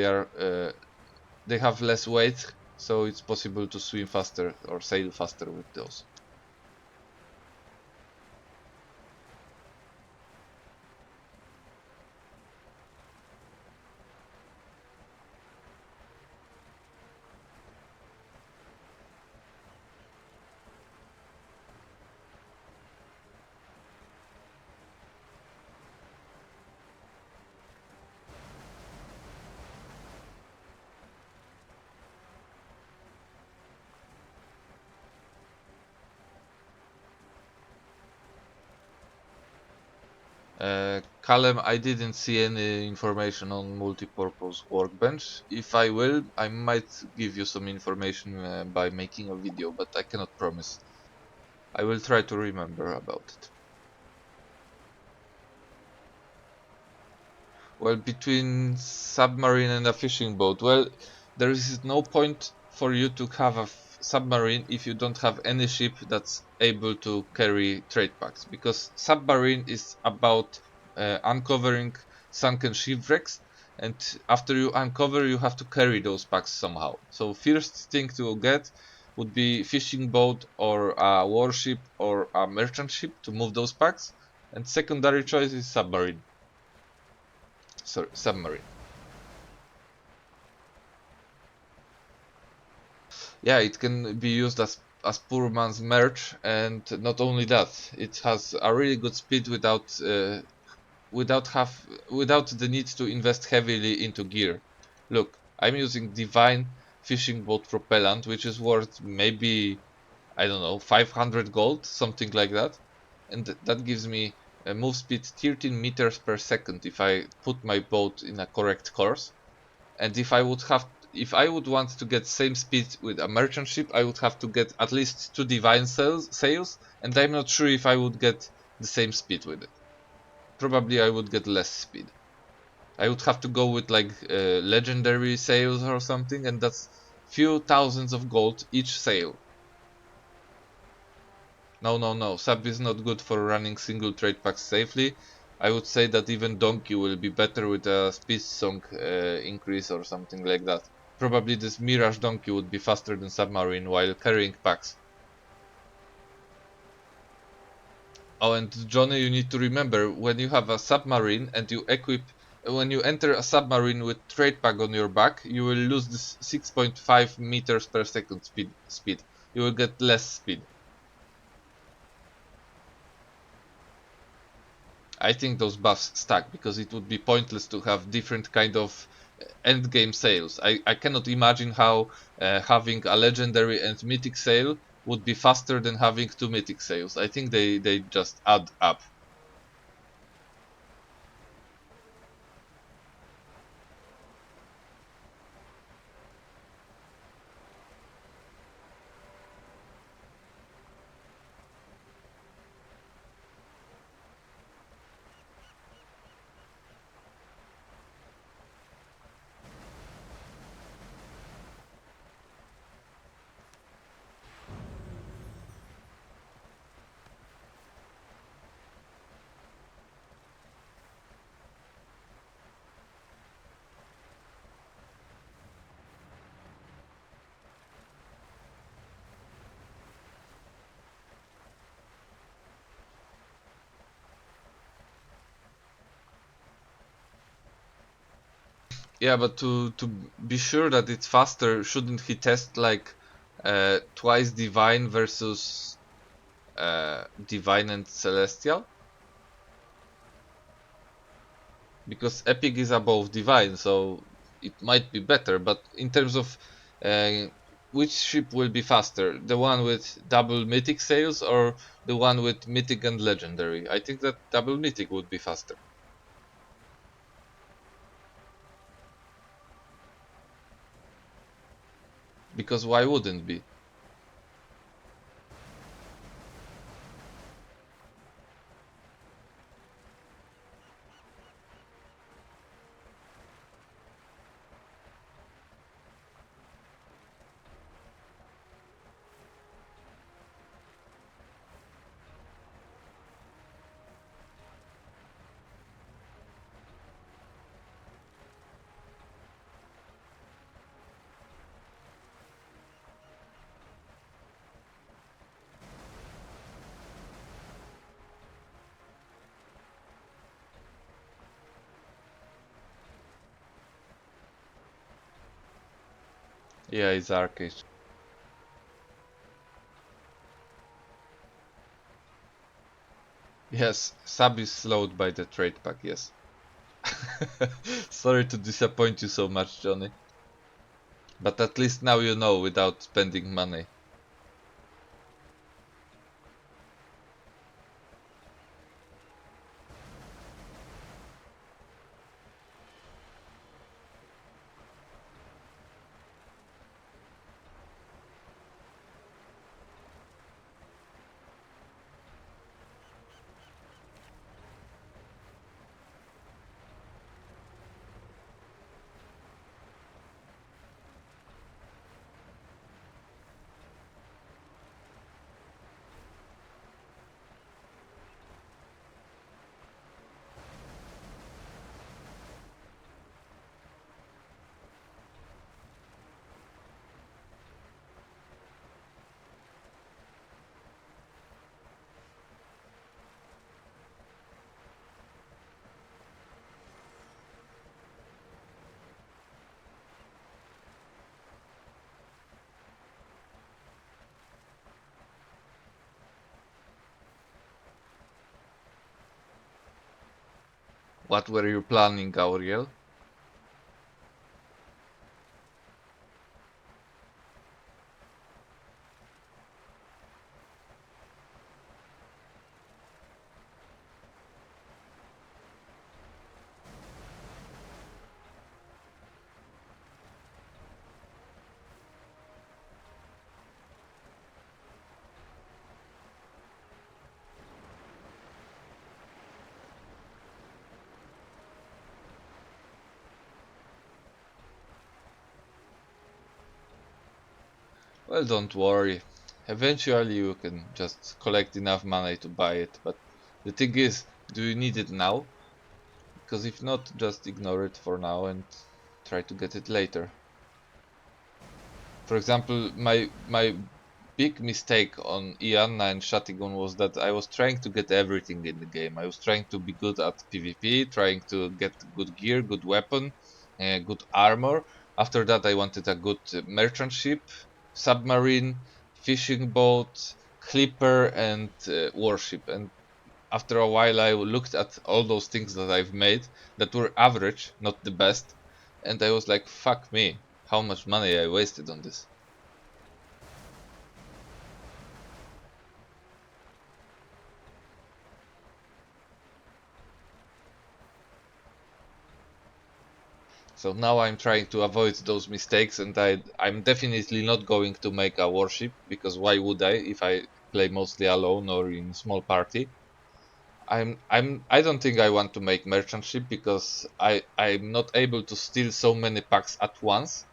have less weight, so it's possible to swim faster or sail faster with those. Callum, I didn't see any information on multi-purpose workbench. If I will, I might give you some information by making a video, but I cannot promise. I will try to remember about it. Well, between submarine and a fishing boat, well, there is no point for you to have a submarine if you don't have any ship that's able to carry trade packs, because submarine is about uncovering sunken shipwrecks, and after you uncover, you have to carry those packs somehow. So first thing to get would be fishing boat or a warship or a merchant ship to move those packs, and secondary choice is submarine. Sorry, submarine. Yeah, it can be used as poor man's merch, and not only that, it has a really good speed without the need to invest heavily into gear. Look, I'm using Divine fishing boat propellant, which is worth maybe, I don't know, 500 gold, something like that, and that gives me a move speed 13 meters per second if I put my boat in a correct course. And if I would want to get same speed with a merchant ship, I would have to get at least 2 divine sails, and I'm not sure if I would get the same speed with it. Probably I would get less speed. I would have to go with like legendary sails or something, and that's few thousands of gold each sail. No, no, no. Sub is not good for running single trade packs safely. I would say that even Donkey will be better with a speed song increase or something like that. Probably this Mirage Donkey would be faster than Submarine while carrying packs. Oh, and Johnny, you need to remember when you have a submarine and you equip, when you enter a submarine with trade pack on your back, you will lose this 6.5 meters per second speed. You will get less speed. I think those buffs stack because it would be pointless to have different kind of end game sales. I cannot imagine how having a legendary and mythic sale would be faster than having 2 mythic sales. I think they just add up. Yeah, but to be sure that it's faster, shouldn't he test like twice divine versus divine and celestial? Because epic is above divine, so it might be better. But in terms of uh, which ship will be faster, the one with double mythic sales or the one with mythic and legendary? I think that double mythic would be faster. Because why wouldn't be? Yeah, it's ArcheAge. Yes, sub is slowed by the trade pack, yes. Sorry to disappoint you so much, Johnny. But at least now you know without spending money. What were you planning, Gauriel? Well, don't worry. Eventually you can just collect enough money to buy it, but the thing is, do you need it now? Because if not, just ignore it for now and try to get it later. For example, my big mistake on Ianna and Shatigun was that I was trying to get everything in the game. I was trying to be good at PvP, trying to get good gear, good weapon, good armor. After that, I wanted a good merchant ship, submarine, fishing boat, clipper, and warship. And after a while, I looked at all those things that I've made that were average, not the best, and I was like, fuck me, how much money I wasted on this. So now I'm trying to avoid those mistakes, and I'm definitely not going to make a warship, because why would I if I play mostly alone or in small party? I don't think I want to make merchant ship because I'm not able to steal so many packs at once,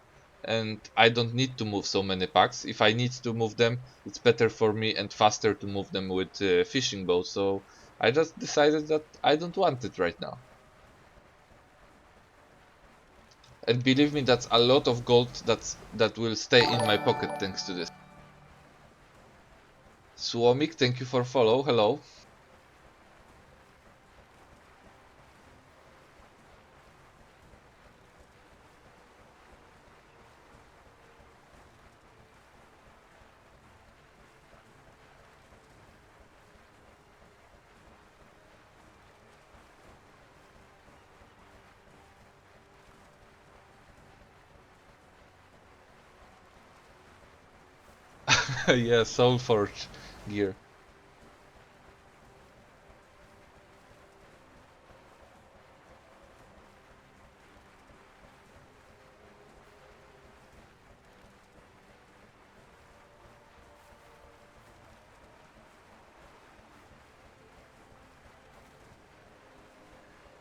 and I don't need to move so many packs. If I need to move them, it's better for me and faster to move them with fishing boats. So I just decided that I don't want it right now. And believe me, that's a lot of gold that will stay in my pocket thanks to this. Suomik, thank you for follow. Hello. Yeah, Soulforge gear.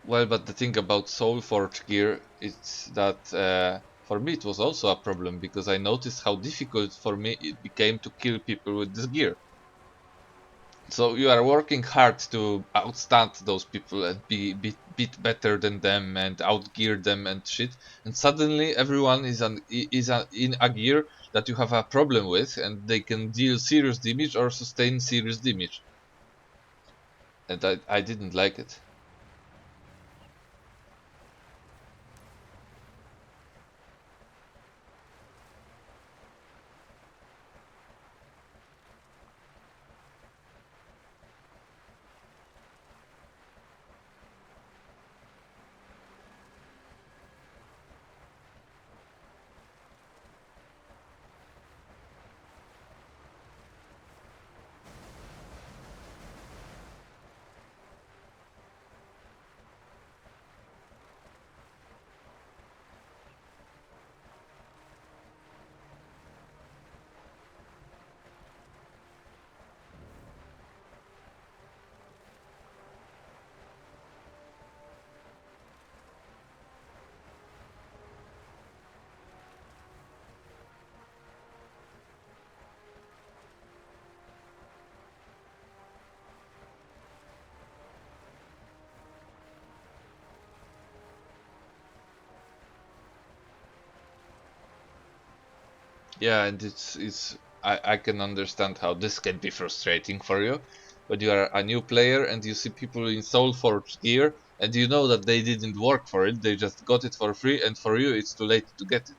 Well, but the thing about Soulforge gear is that for me it was also a problem because I noticed how difficult for me it became to kill people with this gear. So you are working hard to outstand those people and be bit better than them and outgear them and shit, and suddenly everyone in a gear that you have a problem with, and they can deal serious damage or sustain serious damage, and I didn't like it. Yeah, and it's I can understand how this can be frustrating for you, but you are a new player and you see people in Soulforge gear and you know that they didn't work for it, they just got it for free, and for you it's too late to get it.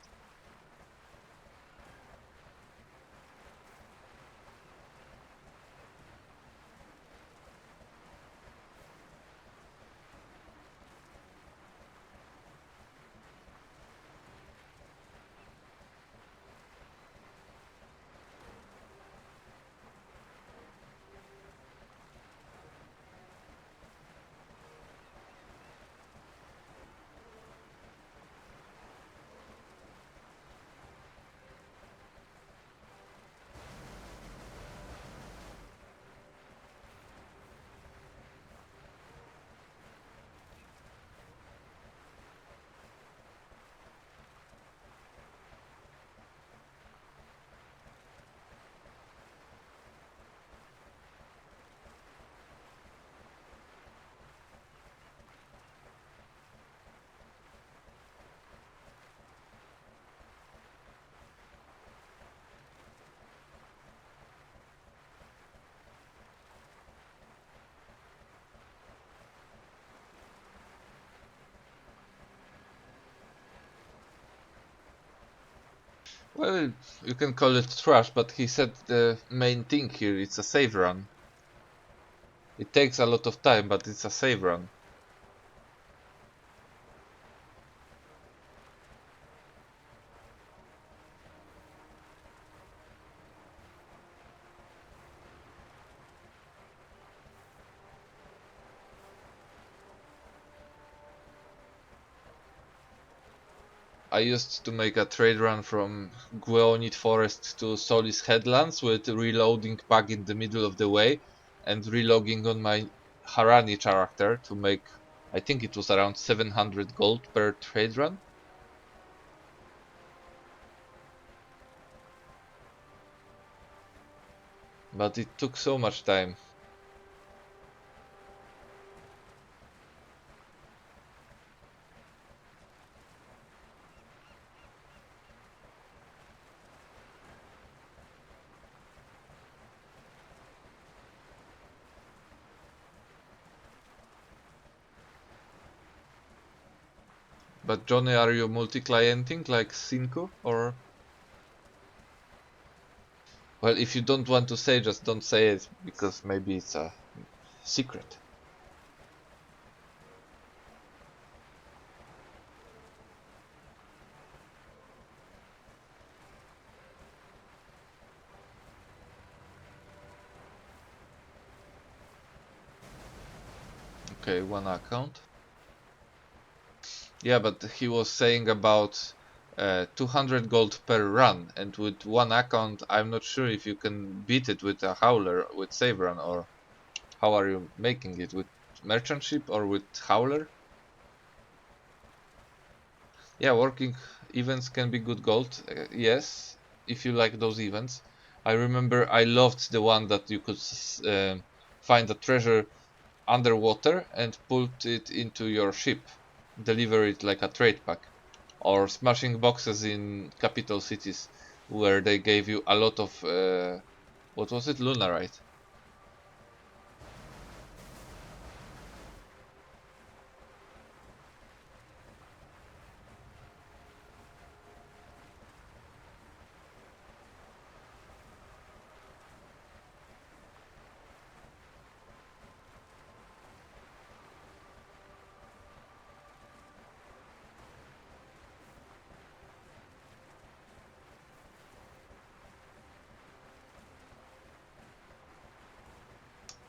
Well, you can call it trash, but he said the main thing here it's a save run. It takes a lot of time, but it's a save run. I used to make a trade run from Gueonit Forest to Solis Headlands with reloading back in the middle of the way and relogging on my Harani character to make, I think it was around 700 gold per trade run, but it took so much time. But Johnny, are you multi-clienting like Cinco, or? Well, if you don't want to say, just don't say it, because maybe it's a secret. Okay, one account. Yeah, but he was saying about 200 gold per run, and with one account, I'm not sure if you can beat it with a howler with save run, or how are you making it, with merchant ship or with howler? Yeah, working events can be good gold. Yes, if you like those events. I remember I loved the one that you could find a treasure underwater and put it into your ship, deliver it like a trade pack, or smashing boxes in capital cities where they gave you a lot of what was it, lunarite.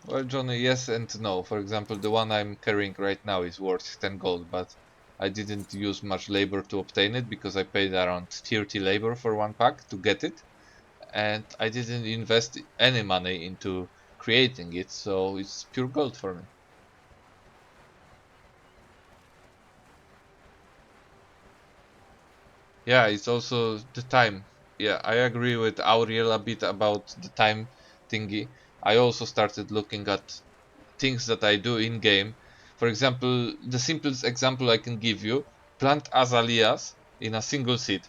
Well, Johnny, yes and no. For example, the one I'm carrying right now is worth 10 gold, but I didn't use much labor to obtain it because I paid around 30 labor for one pack to get it, and I didn't invest any money into creating it, so it's pure gold for me. Yeah, it's also the time. Yeah, I agree with Auriel a bit about the time thingy. I also started looking at things that I do in game. For example, the simplest example I can give you, plant azaleas in a single seed.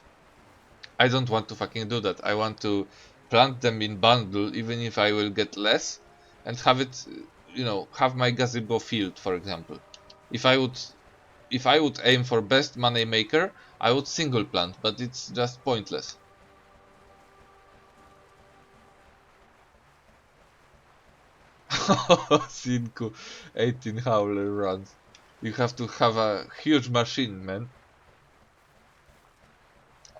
I don't want to fucking do that. I want to plant them in bundle, even if I will get less, and have it, have my gazebo field, for example. If I would, if I would aim for best money maker, I would single plant, but it's just pointless. Cinco, 18 howler runs. You have to have a huge machine, man,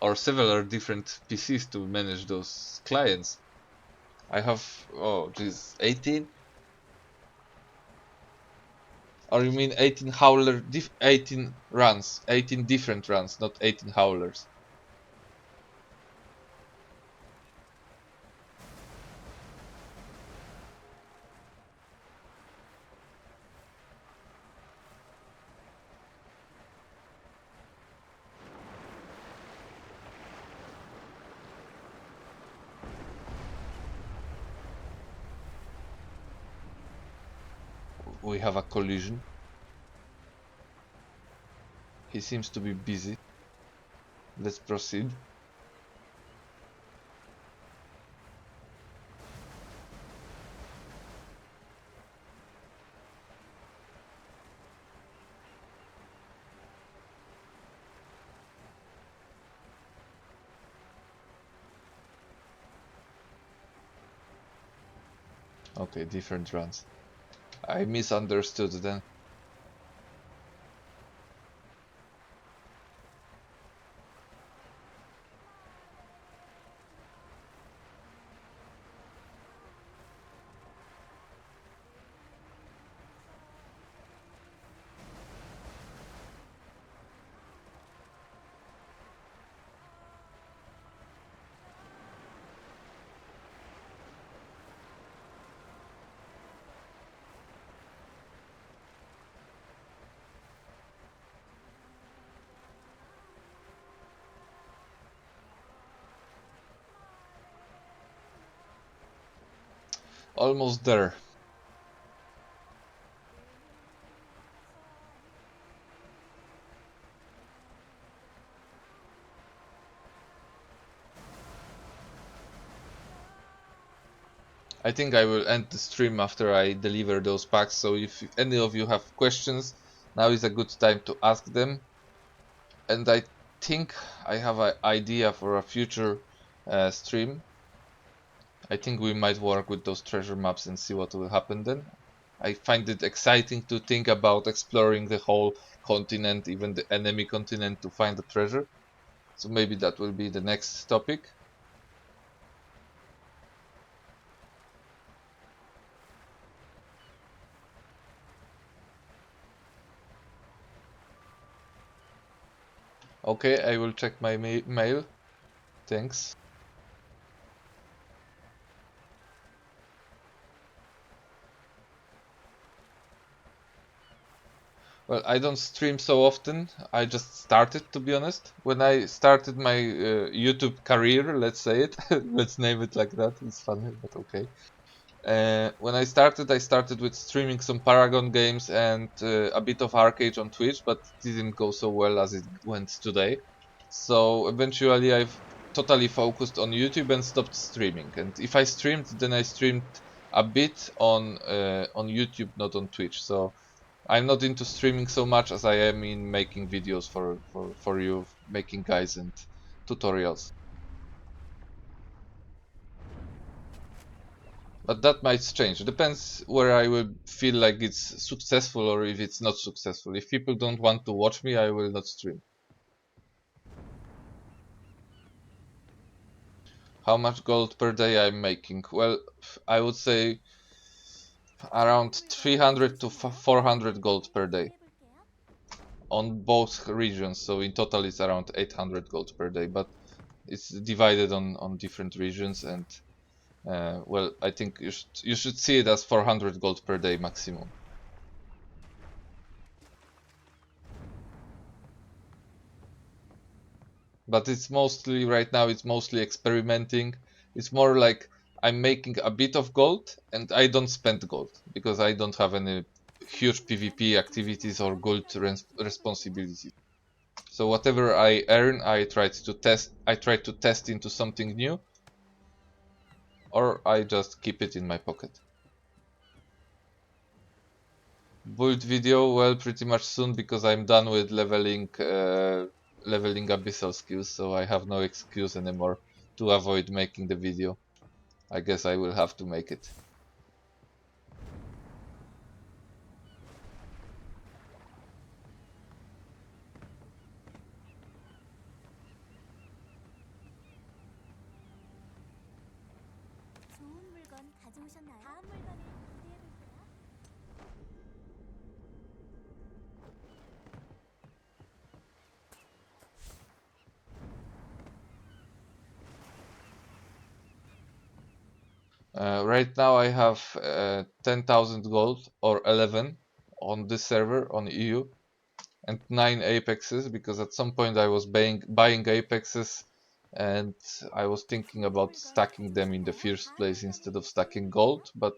or several different PCs to manage those clients. I have, oh geez, 18? Or you mean 18 18 runs, 18 different runs, not 18 howlers. We have a collision. He seems to be busy. Let's proceed. Okay, different runs. I misunderstood then. Almost there. I think I will end the stream after I deliver those packs, so if any of you have questions, now is a good time to ask them. And I think I have an idea for a future stream. I think we might work with those treasure maps and see what will happen then. I find it exciting to think about exploring the whole continent, even the enemy continent, to find the treasure. So maybe that will be the next topic. Okay, I will check my mail. Thanks. Well, I don't stream so often. I just started, to be honest. When I started my YouTube career, let's say it, let's name it like that. It's funny, but okay. When I started with streaming some Paragon games and a bit of ArcheAge on Twitch, but it didn't go so well as it went today. So eventually, I've totally focused on YouTube and stopped streaming. And if I streamed, then I streamed a bit on YouTube, not on Twitch. So I'm not into streaming so much as I am in making videos for you, making guides and tutorials. But that might change. It depends where I will feel like it's successful or if it's not successful. If people don't want to watch me, I will not stream. How much gold per day I'm making? Well, I would say around 300 to 400 gold per day on both regions. So in total, it's around 800 gold per day, but it's divided on different regions. And well, I think you should see it as 400 gold per day maximum. But it's mostly right now, it's mostly experimenting. It's more like I'm making a bit of gold and I don't spend gold because I don't have any huge PvP activities or gold responsibilities. So whatever I earn, I try to test into something new, or I just keep it in my pocket. Build video, well, pretty much soon because I'm done with leveling abyssal skills, so I have no excuse anymore to avoid making the video. I guess I will have to make it. Right now I have 10,000 gold or 11 on this server on EU and 9 apexes because at some point I was buying apexes and I was thinking about stacking them in the first place instead of stacking gold, but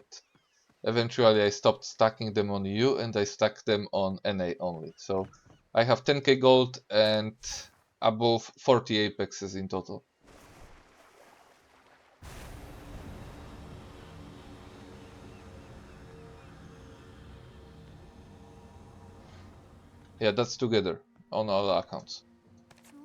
eventually I stopped stacking them on EU and I stacked them on NA only. So I have 10k gold and above 40 apexes in total. Yeah, that's together on all accounts.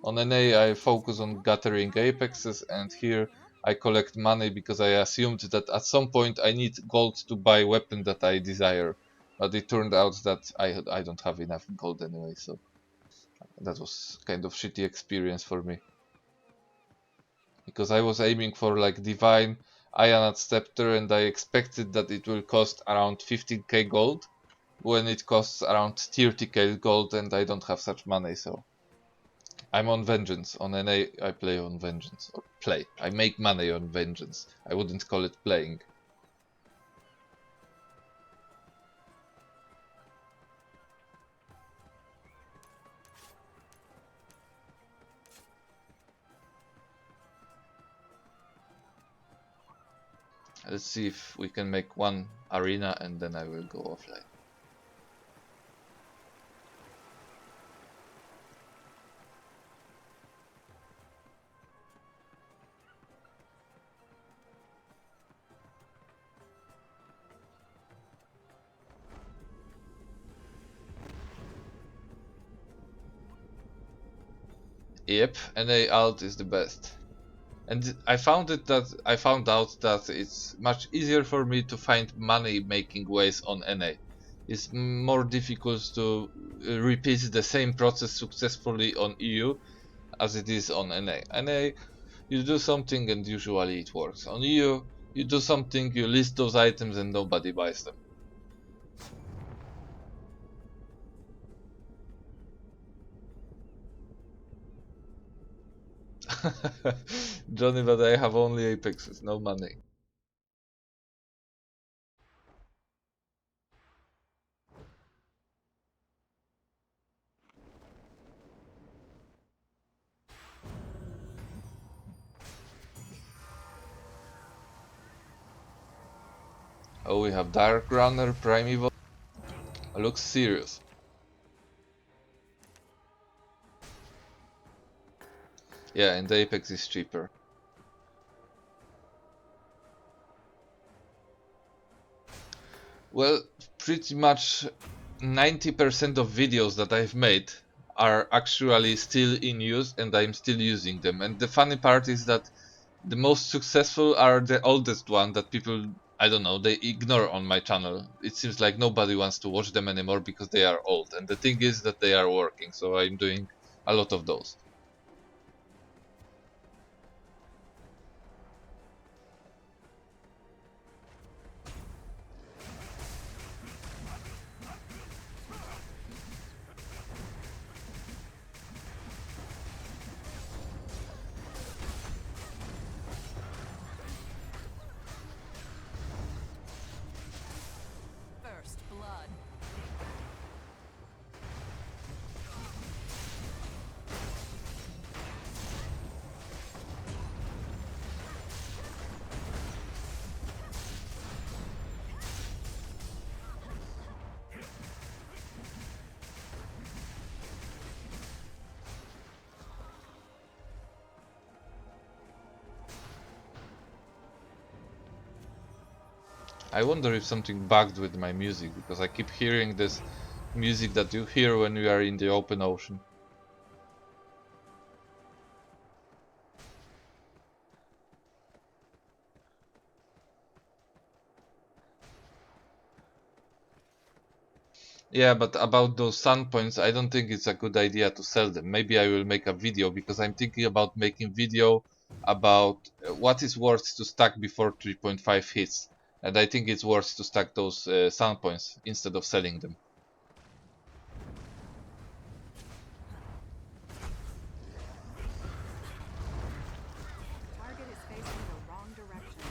On NA I focus on gathering apexes, and here I collect money because I assumed that at some point I need gold to buy weapon that I desire. But it turned out that I don't have enough gold anyway, so that was kind of shitty experience for me. Because I was aiming for like Divine Ionat Scepter and I expected that it will cost around 15k gold when it costs around 30k gold and I don't have such money, so I'm on Vengeance. On NA, I play on Vengeance. Or play. I make money on Vengeance. I wouldn't call it playing. Let's see if we can make one arena and then I will go offline. Yep, NA alt is the best. And I found out that it's much easier for me to find money making ways on NA. It's more difficult to repeat the same process successfully on EU as it is on NA. NA, you do something and usually it works. On EU, you do something, you list those items and nobody buys them. Johnny, but I have only apexes, no money. Oh, we have Dark Runner, Primeval. Looks serious. Yeah, and the Apex is cheaper. Well, pretty much 90% of videos that I've made are actually still in use and I'm still using them. And the funny part is that the most successful are the oldest one that people, I don't know, they ignore on my channel. It seems like nobody wants to watch them anymore because they are old. And the thing is that they are working, so I'm doing a lot of those. First blood. I wonder if something bugged with my music, because I keep hearing this music that you hear when you are in the open ocean. Yeah, but about those sun points, I don't think it's a good idea to sell them. Maybe I will make a video, because I'm thinking about making video about what is worth to stack before 3.5 hits. And I think it's worth to stack those sun points instead of selling them. Target is facing the wrong direction.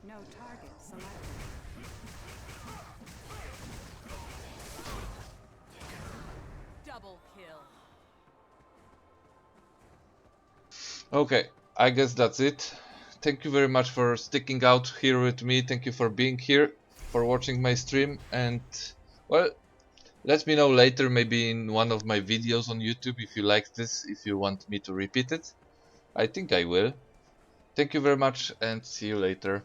No target selected. Double kill. Okay, I guess that's it. Thank you very much for sticking out here with me. Thank you for being here, for watching my stream, and well, let me know later, maybe in one of my videos on YouTube, if you like this, if you want me to repeat it. I think I will. Thank you very much and see you later.